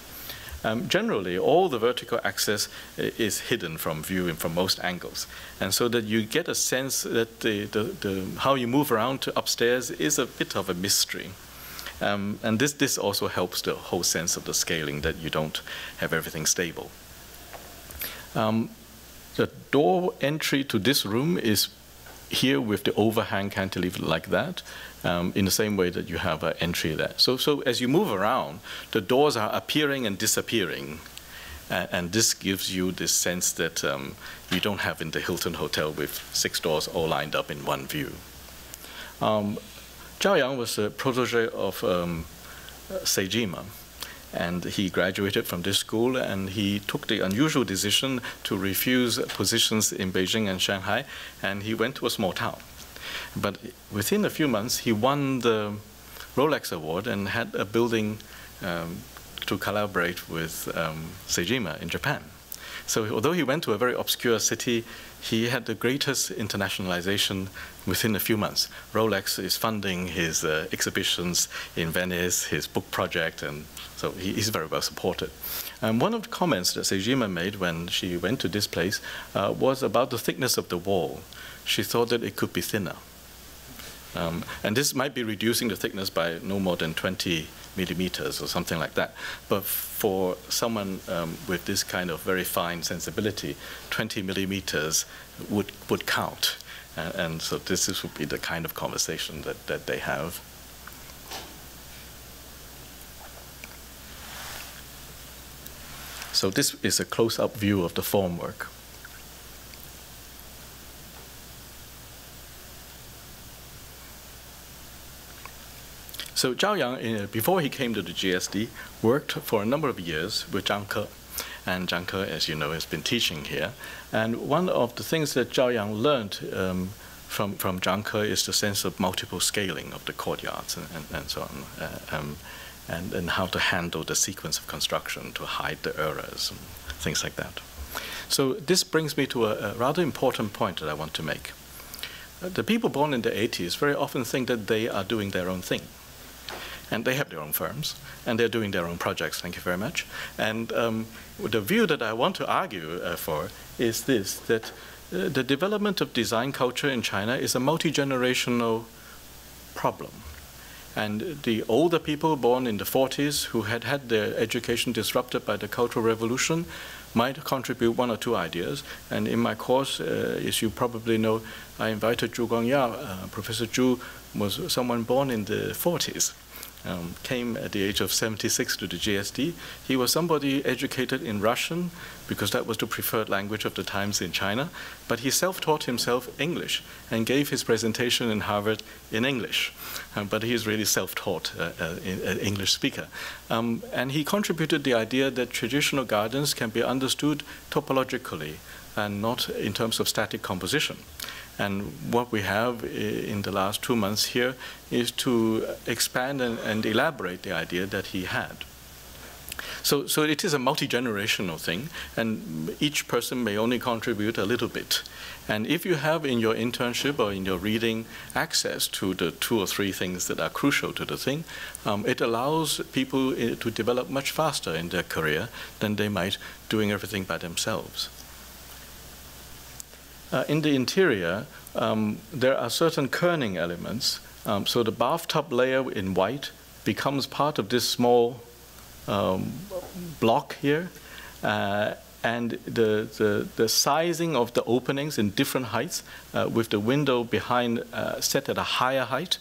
Generally, all the vertical access is hidden from view and from most angles. And so that you get a sense that how you move around to upstairs is a bit of a mystery. And this also helps the whole sense of the scaling, that you don't have everything stable. The door entry to this room is here with the overhang cantilever like that, in the same way that you have an entry there. So as you move around, the doors are appearing and disappearing. And this gives you this sense that you don't have in the Hilton Hotel with 6 doors all lined up in one view. Zhao Yang was a protege of Seijima. And he graduated from this school, and he took the unusual decision to refuse positions in Beijing and Shanghai, and he went to a small town. But within a few months, he won the Rolex Award and had a building to collaborate with Seijima in Japan. So although he went to a very obscure city, he had the greatest internationalization within a few months. Rolex is funding his exhibitions in Venice, his book project, and so he's very well supported. One of the comments that Seijima made when she went to this place was about the thickness of the wall. She thought that it could be thinner. And this might be reducing the thickness by no more than 20 millimeters or something like that. But for someone with this kind of very fine sensibility, 20 millimeters would count. And so this would be the kind of conversation that they have. So this is a close-up view of the formwork. So Zhao Yang, before he came to the GSD, worked for a number of years with Zhang Ke. And Zhang Ke, as you know, has been teaching here. And one of the things that Zhao Yang learned from Zhang Ke is the sense of multiple scaling of the courtyards and so on, and how to handle the sequence of construction to hide the errors and things like that. So this brings me to a rather important point that I want to make. The people born in the 80s very often think that they are doing their own thing. And they have their own firms, and they're doing their own projects, thank you very much. And the view that I want to argue for is this, that the development of design culture in China is a multi-generational problem. And the older people born in the 40s who had had their education disrupted by the Cultural Revolution might contribute 1 or 2 ideas. And in my course, as you probably know, I invited Zhu Guangya. Professor Zhu was someone born in the 40s. Came at the age of 76 to the GSD. He was somebody educated in Russian because that was the preferred language of the times in China, but he self-taught himself English and gave his presentation in Harvard in English. But he is really self-taught, an English speaker. And he contributed the idea that traditional gardens can be understood topologically and not in terms of static composition. And what we have in the last 2 months here is to expand and elaborate the idea that he had. So it is a multi-generational thing, and each person may only contribute a little bit. And if you have in your internship or in your reading access to the 2 or 3 things that are crucial to the thing, it allows people to develop much faster in their career than they might doing everything by themselves. In the interior, there are certain kerning elements So the bathtub layer in white becomes part of this small block here. And the sizing of the openings in different heights, with the window behind set at a higher height,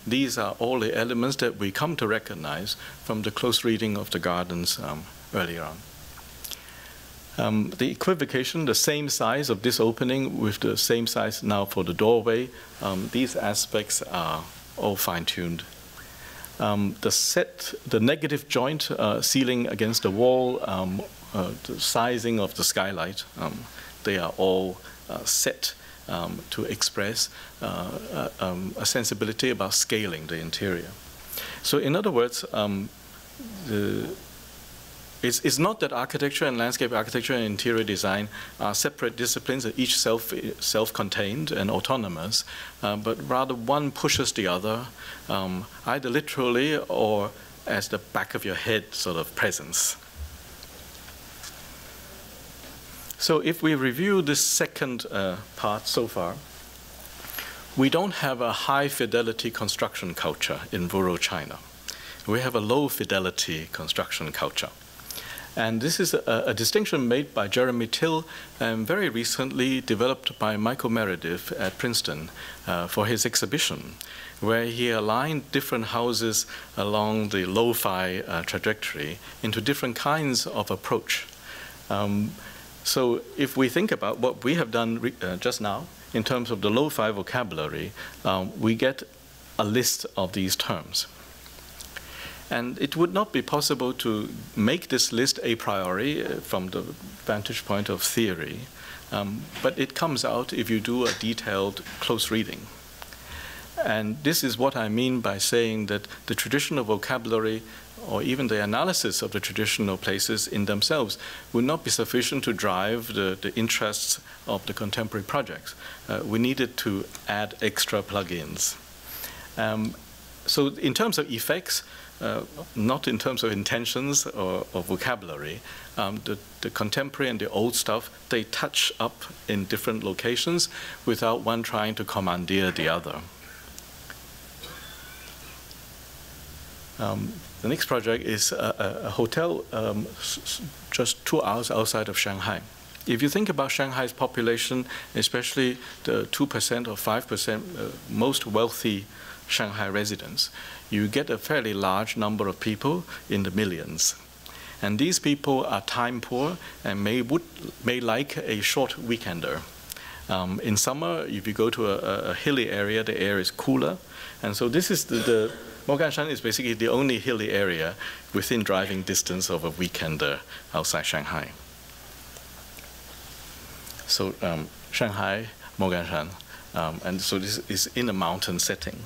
these are all the elements that we come to recognize from the close reading of the gardens earlier on. The equivocation, the same size of this opening with the same size now for the doorway, these aspects are all fine-tuned. The negative joint ceiling against the wall, the sizing of the skylight, they are all set to express a sensibility about scaling the interior. So in other words, it's not that architecture and landscape architecture and interior design are separate disciplines, each self-contained and autonomous, but rather one pushes the other, either literally or as the back of your head sort of presence. So if we review this second part so far, we don't have a high fidelity construction culture in rural China. We have a low fidelity construction culture. And this is a distinction made by Jeremy Till and very recently developed by Michael Meredith at Princeton for his exhibition, where he aligned different houses along the lo-fi trajectory into different kinds of approach. So if we think about what we have done just now in terms of the lo-fi vocabulary, we get a list of these terms. And it would not be possible to make this list a priori from the vantage point of theory, but it comes out if you do a detailed close reading. And this is what I mean by saying that the traditional vocabulary or even the analysis of the traditional places in themselves would not be sufficient to drive the interests of the contemporary projects. We needed to add extra plugins. So in terms of effects, not in terms of intentions or vocabulary, the contemporary and the old stuff, they touch up in different locations without one trying to commandeer the other. The next project is a hotel just 2 hours outside of Shanghai. If you think about Shanghai's population, especially the 2% or 5% most wealthy Shanghai residents, you get a fairly large number of people in the millions. And these people are time poor and may like a short weekender. In summer, if you go to a hilly area, the air is cooler. And so this is the Moganshan is basically the only hilly area within driving distance of a weekender outside Shanghai. So Shanghai, Moganshan, and so this is in a mountain setting.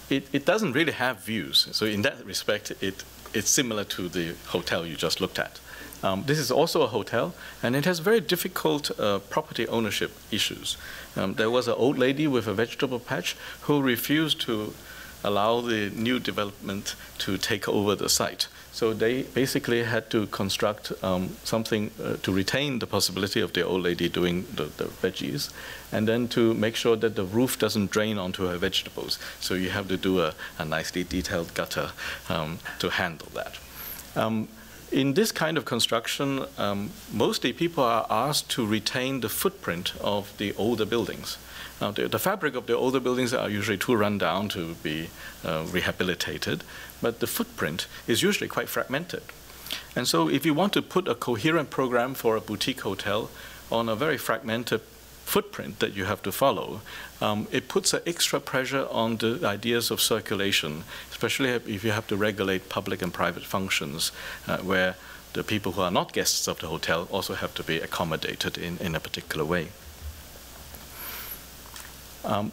It doesn't really have views. So in that respect, it's similar to the hotel you just looked at. This is also a hotel, and it has very difficult property ownership issues. There was an old lady with a vegetable patch who refused to allow the new development to take over the site. So they basically had to construct something to retain the possibility of the old lady doing the veggies, and then to make sure that the roof doesn't drain onto her vegetables. So you have to do a nicely detailed gutter to handle that. In this kind of construction, mostly people are asked to retain the footprint of the older buildings. Now, the fabric of the older buildings are usually too run down to be rehabilitated, but the footprint is usually quite fragmented. And so if you want to put a coherent program for a boutique hotel on a very fragmented footprint that you have to follow, it puts an extra pressure on the ideas of circulation, especially if you have to regulate public and private functions, where the people who are not guests of the hotel also have to be accommodated in a particular way.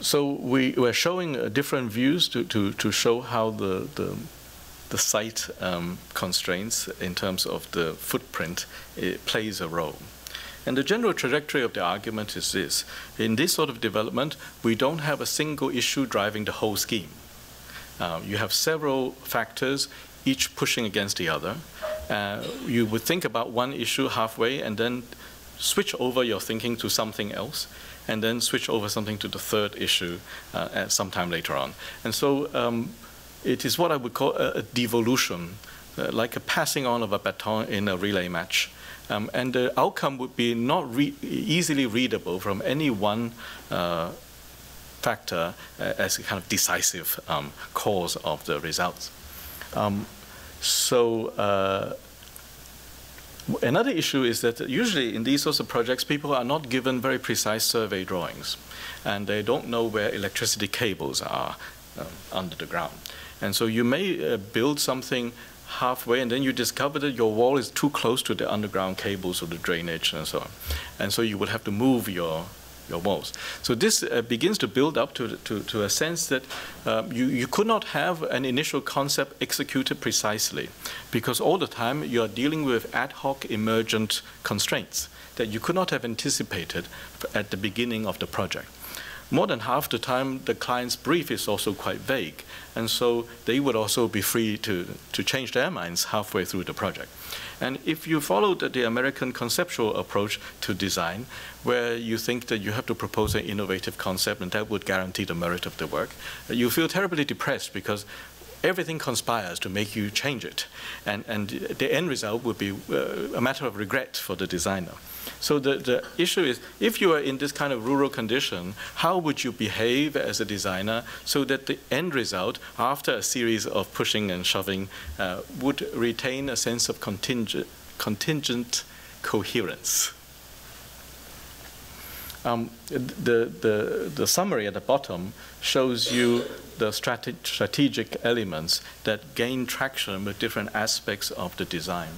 So we were showing different views to show how the site constraints in terms of the footprint plays a role. And the general trajectory of the argument is this. In this sort of development, we don't have a single issue driving the whole scheme. You have several factors, each pushing against the other. You would think about one issue halfway and then switch over your thinking to something else. and then switch over something to the third issue at some time later on. And so it is what I would call a devolution, like a passing on of a baton in a relay match. And the outcome would be not easily readable from any one factor as a kind of decisive cause of the results. Another issue is that usually in these sorts of projects, people are not given very precise survey drawings, and they don't know where electricity cables are under the ground. And so you may build something halfway, and then you discover that your wall is too close to the underground cables or the drainage and so on. And so you will have to move your walls. So this begins to build up to a sense that you could not have an initial concept executed precisely, because all the time you are dealing with ad hoc emergent constraints that you could not have anticipated at the beginning of the project. More than half the time, the client's brief is also quite vague, and so they would also be free to change their minds halfway through the project. And if you follow the American conceptual approach to design, where you think that you have to propose an innovative concept and that would guarantee the merit of the work, you feel terribly depressed because everything conspires to make you change it. And the end result would be a matter of regret for the designer. So the issue is, if you are in this kind of rural condition, how would you behave as a designer so that the end result, after a series of pushing and shoving, would retain a sense of contingent coherence? The summary at the bottom shows you the strategic elements that gain traction with different aspects of the design.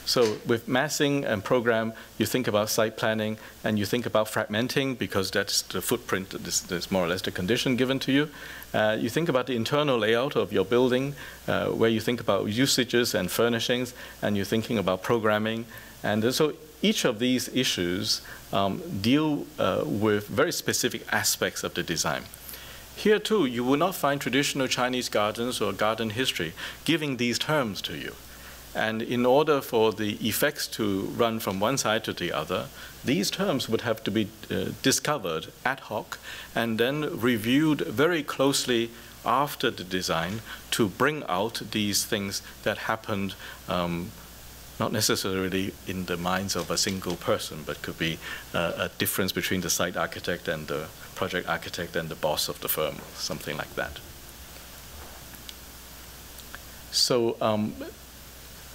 So with massing and program, you think about site planning, and you think about fragmenting, because that's the footprint, that's more or less the condition given to you. You think about the internal layout of your building, where you think about usages and furnishings, and you're thinking about programming. And so each of these issues deal with very specific aspects of the design. Here, too, you will not find traditional Chinese gardens or garden history giving these terms to you. And in order for the effects to run from one side to the other, these terms would have to be discovered ad hoc and then reviewed very closely after the design to bring out these things that happened not necessarily in the minds of a single person, but could be a difference between the site architect and the project architect and the boss of the firm, something like that. So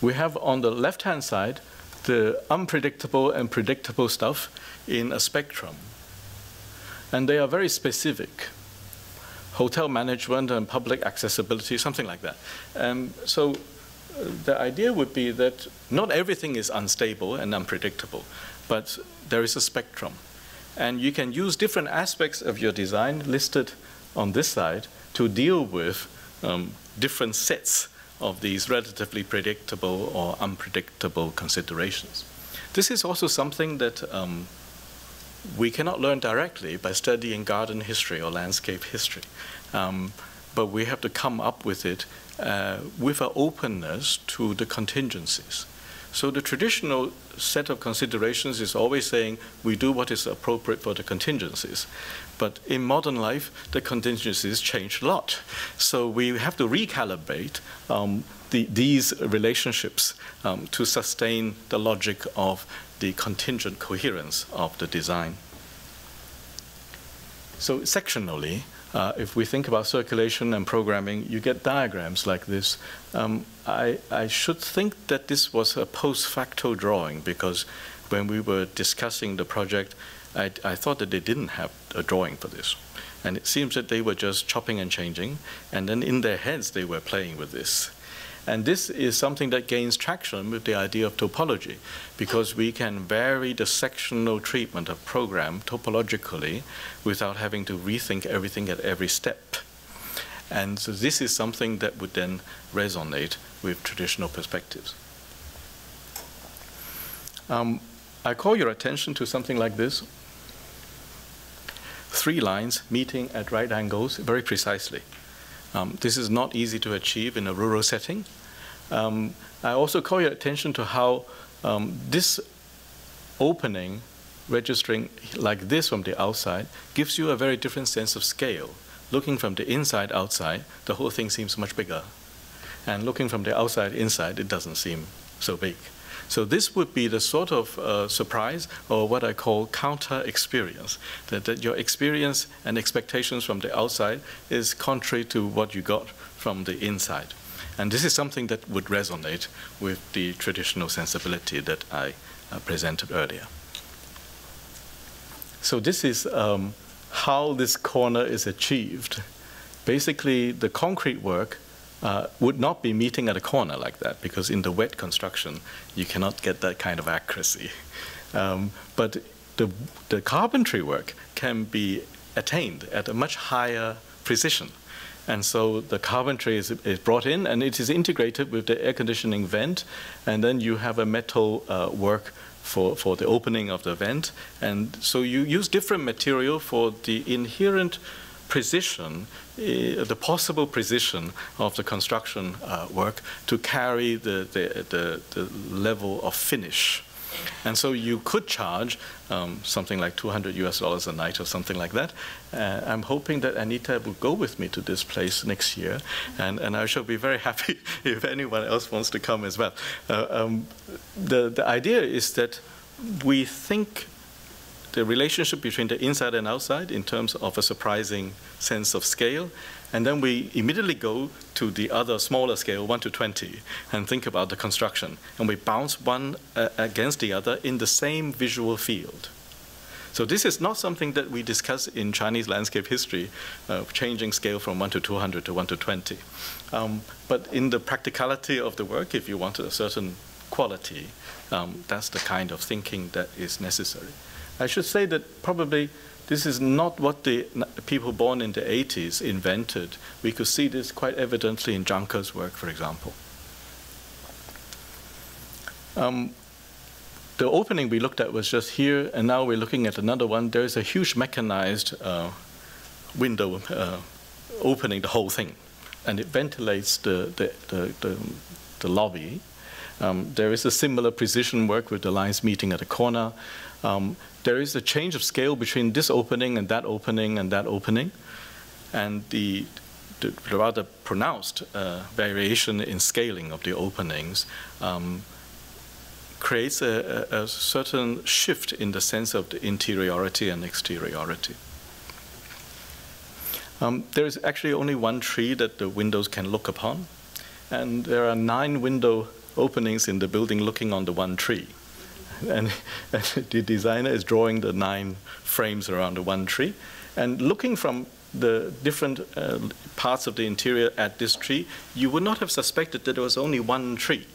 we have on the left-hand side the unpredictable and predictable stuff in a spectrum. And they are very specific. Hotel management and public accessibility, something like that. So the idea would be that not everything is unstable and unpredictable, but there is a spectrum. And you can use different aspects of your design listed on this side to deal with different sets of these relatively predictable or unpredictable considerations. This is also something that we cannot learn directly by studying garden history or landscape history, but we have to come up with it with an openness to the contingencies. So the traditional set of considerations is always saying we do what is appropriate for the contingencies. But in modern life, the contingencies change a lot. So we have to recalibrate these relationships to sustain the logic of the contingent coherence of the design. So sectionally, if we think about circulation and programming, you get diagrams like this. I should think that this was a post facto drawing, because when we were discussing the project, I thought that they didn't have a drawing for this. And it seems that they were just chopping and changing, and then in their heads they were playing with this. And this is something that gains traction with the idea of topology, because we can vary the sectional treatment of program topologically without having to rethink everything at every step. And so this is something that would then resonate with traditional perspectives. I call your attention to something like this. 3 lines meeting at right angles very precisely. This is not easy to achieve in a rural setting. I also call your attention to how this opening registering like this from the outside gives you a very different sense of scale. Looking from the inside outside, the whole thing seems much bigger. And looking from the outside inside, it doesn't seem so big. So this would be the sort of surprise, or what I call counter experience, that your experience and expectations from the outside is contrary to what you got from the inside. And this is something that would resonate with the traditional sensibility that I presented earlier. So this is how this corner is achieved. Basically, the concrete work would not be meeting at a corner like that, because in the wet construction, you cannot get that kind of accuracy. But the carpentry work can be attained at a much higher precision. And so the carpentry is brought in, and it is integrated with the air conditioning vent, and then you have a metal work for the opening of the vent. And so you use different material for the inherent precision, the possible precision of the construction work to carry the level of finish. And so you could charge something like $200 a night or something like that. I'm hoping that Anita will go with me to this place next year, and I shall be very happy if anyone else wants to come as well. The idea is that we think the relationship between the inside and outside in terms of a surprising sense of scale, and then we immediately go to the other smaller scale, 1 to 20, and think about the construction. And we bounce one against the other in the same visual field. So this is not something that we discuss in Chinese landscape history, changing scale from 1 to 200 to 1 to 20. But in the practicality of the work, if you wanted a certain quality, that's the kind of thinking that is necessary. I should say that probably this is not what the people born in the 80s invented. We could see this quite evidently in Zhangke's work, for example. The opening we looked at was just here, and now we're looking at another one. There's a huge mechanized window opening the whole thing, and it ventilates the lobby. There is a similar precision work with the lines meeting at the corner. There is a change of scale between this opening and that opening and that opening. And the rather pronounced variation in scaling of the openings creates a certain shift in the sense of the interiority and exteriority. There is actually only one tree that the windows can look upon. And there are 9 window openings in the building looking on the one tree. And the designer is drawing the 9 frames around the one tree. And looking from the different parts of the interior at this tree, you would not have suspected that there was only one tree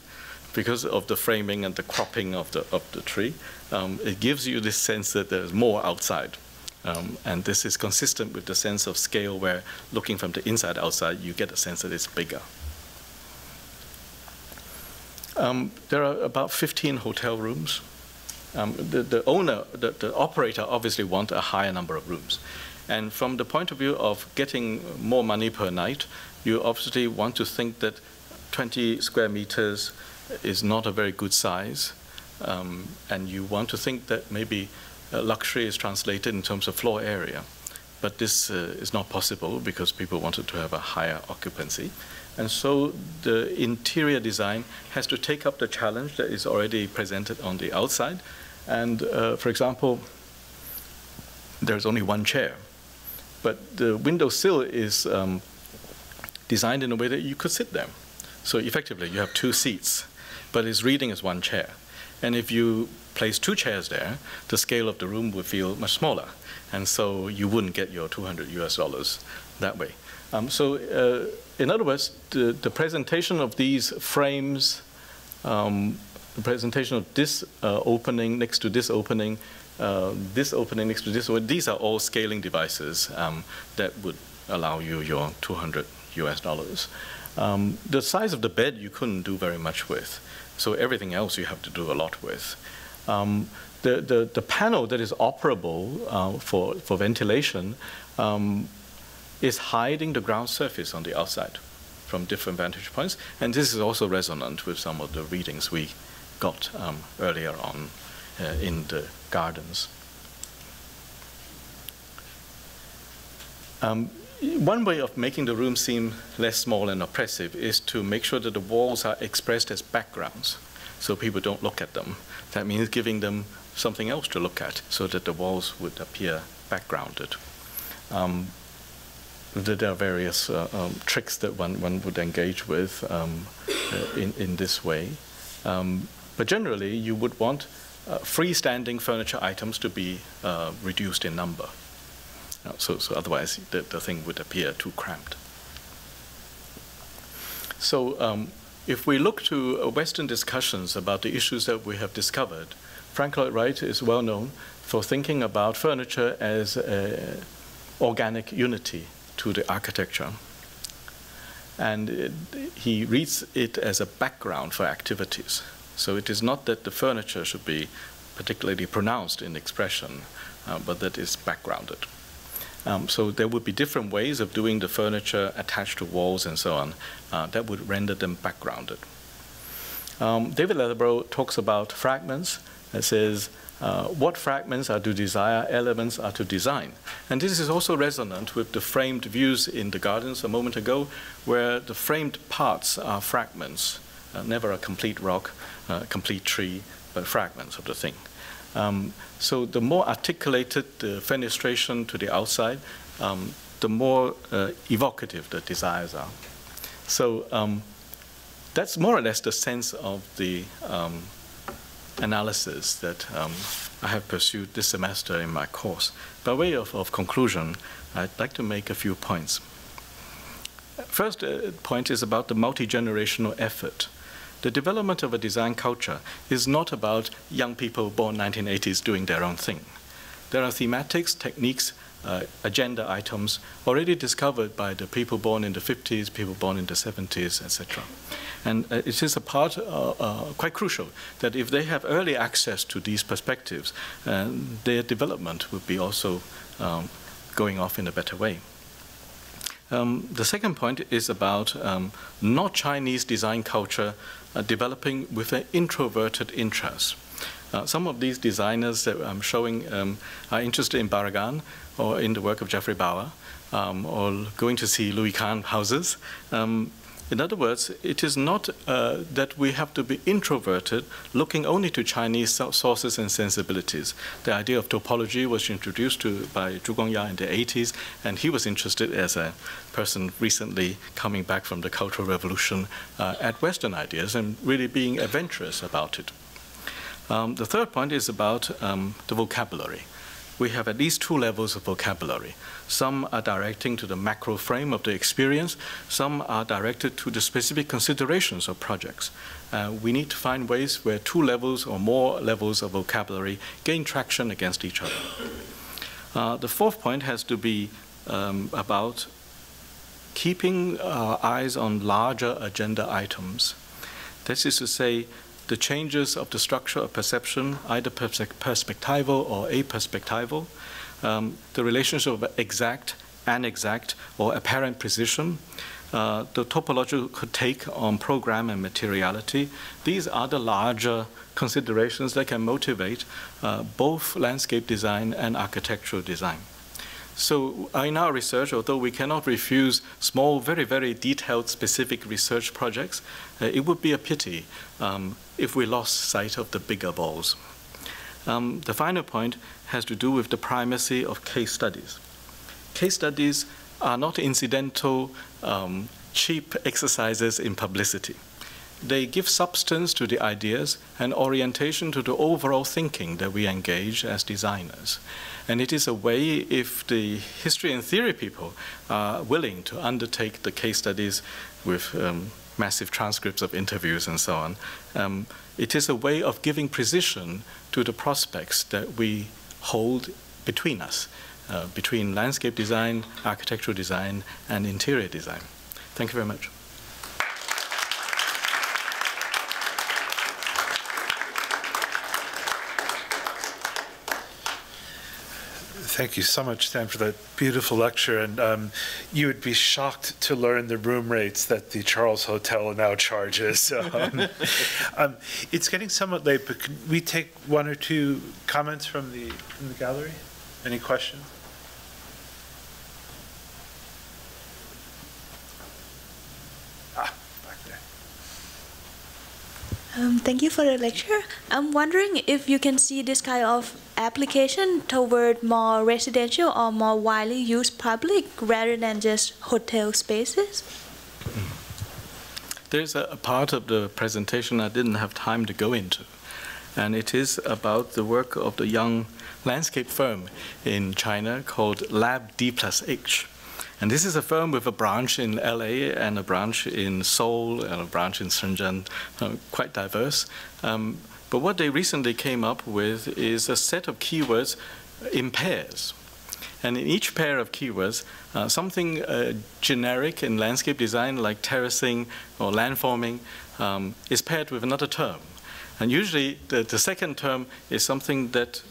because of the framing and the cropping of the tree. It gives you this sense that there's more outside. And this is consistent with the sense of scale where looking from the inside outside, you get a sense that it's bigger. There are about 15 hotel rooms. The operator obviously wants a higher number of rooms. And from the point of view of getting more money per night, you obviously want to think that 20 square meters is not a very good size. And you want to think that maybe luxury is translated in terms of floor area. But this is not possible because people wanted to have a higher occupancy. And so the interior design has to take up the challenge that is already presented on the outside. And for example, there's only one chair. But the windowsill is designed in a way that you could sit there. So effectively, you have 2 seats, but it's reading as one chair. And if you place 2 chairs there, the scale of the room would feel much smaller. And so you wouldn't get your $200 that way. In other words, the presentation of these frames, the presentation of this opening next to this opening next to this one, these are all scaling devices that would allow you your $200. The size of the bed you couldn't do very much with, so everything else you have to do a lot with. The panel that is operable for ventilation is hiding the ground surface on the outside from different vantage points. And this is also resonant with some of the readings we got earlier on in the gardens. One way of making the room seem less small and oppressive is to make sure that the walls are expressed as backgrounds, so people don't look at them. That means giving them something else to look at, so that the walls would appear backgrounded. There are various tricks that one would engage with in this way. But generally, you would want freestanding furniture items to be reduced in number. So otherwise, the thing would appear too cramped. So if we look to Western discussions about the issues that we have discovered, Frank Lloyd Wright is well known for thinking about furniture as an organic unity to the architecture. And he reads it as a background for activities. So it is not that the furniture should be particularly pronounced in expression, but that is backgrounded. So there would be different ways of doing the furniture attached to walls and so on that would render them backgrounded. David Leatherborough talks about fragments. It says, what fragments are to desire, elements are to design. And this is also resonant with the framed views in the gardens a moment ago, where the framed parts are fragments, never a complete rock, complete tree, but fragments of the thing. So the more articulated the fenestration to the outside, the more evocative the desires are. So that's more or less the sense of the analysis that I have pursued this semester in my course. By way of conclusion, I'd like to make a few points. First point is about the multi-generational effort. The development of a design culture is not about young people born 1980s doing their own thing. There are thematics, techniques, agenda items already discovered by the people born in the 50s, people born in the 70s, etc. And it is a part, quite crucial, that if they have early access to these perspectives, their development would be also going off in a better way. The second point is about not Chinese design culture developing with an introverted interest. Some of these designers that I'm showing are interested in Barragan or in the work of Geoffrey Bauer or going to see Louis Kahn houses. In other words, it is not that we have to be introverted, looking only to Chinese sources and sensibilities. The idea of topology was introduced by Zhu Gongya in the 80s, and he was interested as a person recently coming back from the Cultural Revolution at Western ideas and really being adventurous about it. The third point is about the vocabulary. We have at least two levels of vocabulary. Some are directing to the macro frame of the experience. Some are directed to the specific considerations of projects. We need to find ways where two levels or more levels of vocabulary gain traction against each other. The fourth point has to be about keeping our eyes on larger agenda items. That is to say, the changes of the structure of perception, either perspectival or aperspectival, the relationship of exact, inexact, or apparent precision, the topological take on program and materiality. These are the larger considerations that can motivate both landscape design and architectural design. So in our research, although we cannot refuse small, very, very detailed, specific research projects, it would be a pity if we lost sight of the bigger balls. The final point has to do with the primacy of case studies. Case studies are not incidental, cheap exercises in publicity. They give substance to the ideas and orientation to the overall thinking that we engage as designers. And it is a way, if the history and theory people are willing to undertake the case studies with massive transcripts of interviews and so on, it is a way of giving precision to the prospects that we hold between us, between landscape design, architectural design, and interior design. Thank you very much. Thank you so much, Stan, for that beautiful lecture. And you would be shocked to learn the room rates that the Charles Hotel now charges. It's getting somewhat late, but can we take one or two comments from the gallery? Any questions? Thank you for the lecture. I'm wondering if you can see this kind of application toward more residential or more widely used public rather than just hotel spaces? There's a part of the presentation I didn't have time to go into, and it is about the work of the young landscape firm in China called Lab D+H. And this is a firm with a branch in LA and a branch in Seoul and a branch in Shenzhen, quite diverse. But what they recently came up with is a set of keywords in pairs. And in each pair of keywords, something generic in landscape design like terracing or landforming is paired with another term. And usually the second term is something that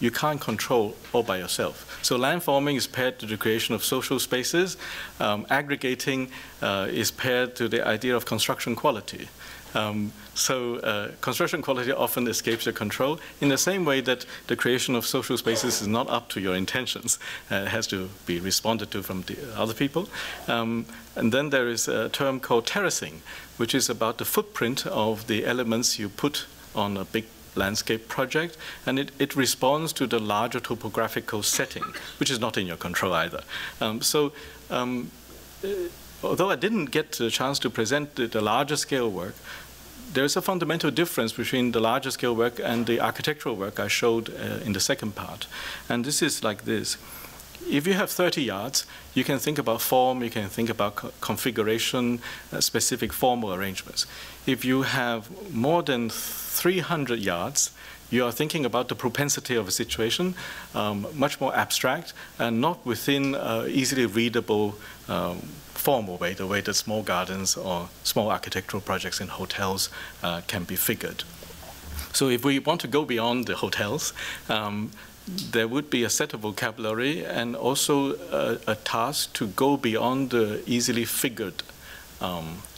you can't control all by yourself. So landforming is paired to the creation of social spaces. Aggregating is paired to the idea of construction quality. Construction quality often escapes your control in the same way that the creation of social spaces is not up to your intentions. It has to be responded to from the other people. And then there is a term called terracing, which is about the footprint of the elements you put on a big landscape project, and it responds to the larger topographical setting, which is not in your control either. Although I didn't get the chance to present the larger scale work, there is a fundamental difference between the larger scale work and the architectural work I showed in the second part. And this is like this. If you have 30 yards, you can think about form, you can think about configuration, specific formal arrangements. If you have more than 300 yards, you are thinking about the propensity of a situation, much more abstract and not within easily readable formal way, the way that small gardens or small architectural projects in hotels can be figured. So if we want to go beyond the hotels, there would be a set of vocabulary and also a task to go beyond the easily figured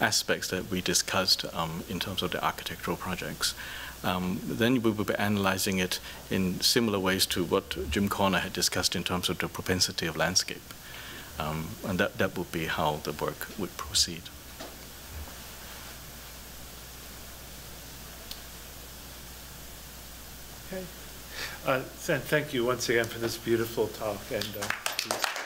aspects that we discussed in terms of the architectural projects. Then we will be analyzing it in similar ways to what Jim Corner had discussed in terms of the propensity of landscape. And that would be how the work would proceed. Okay. Thank you once again for this beautiful talk. And please.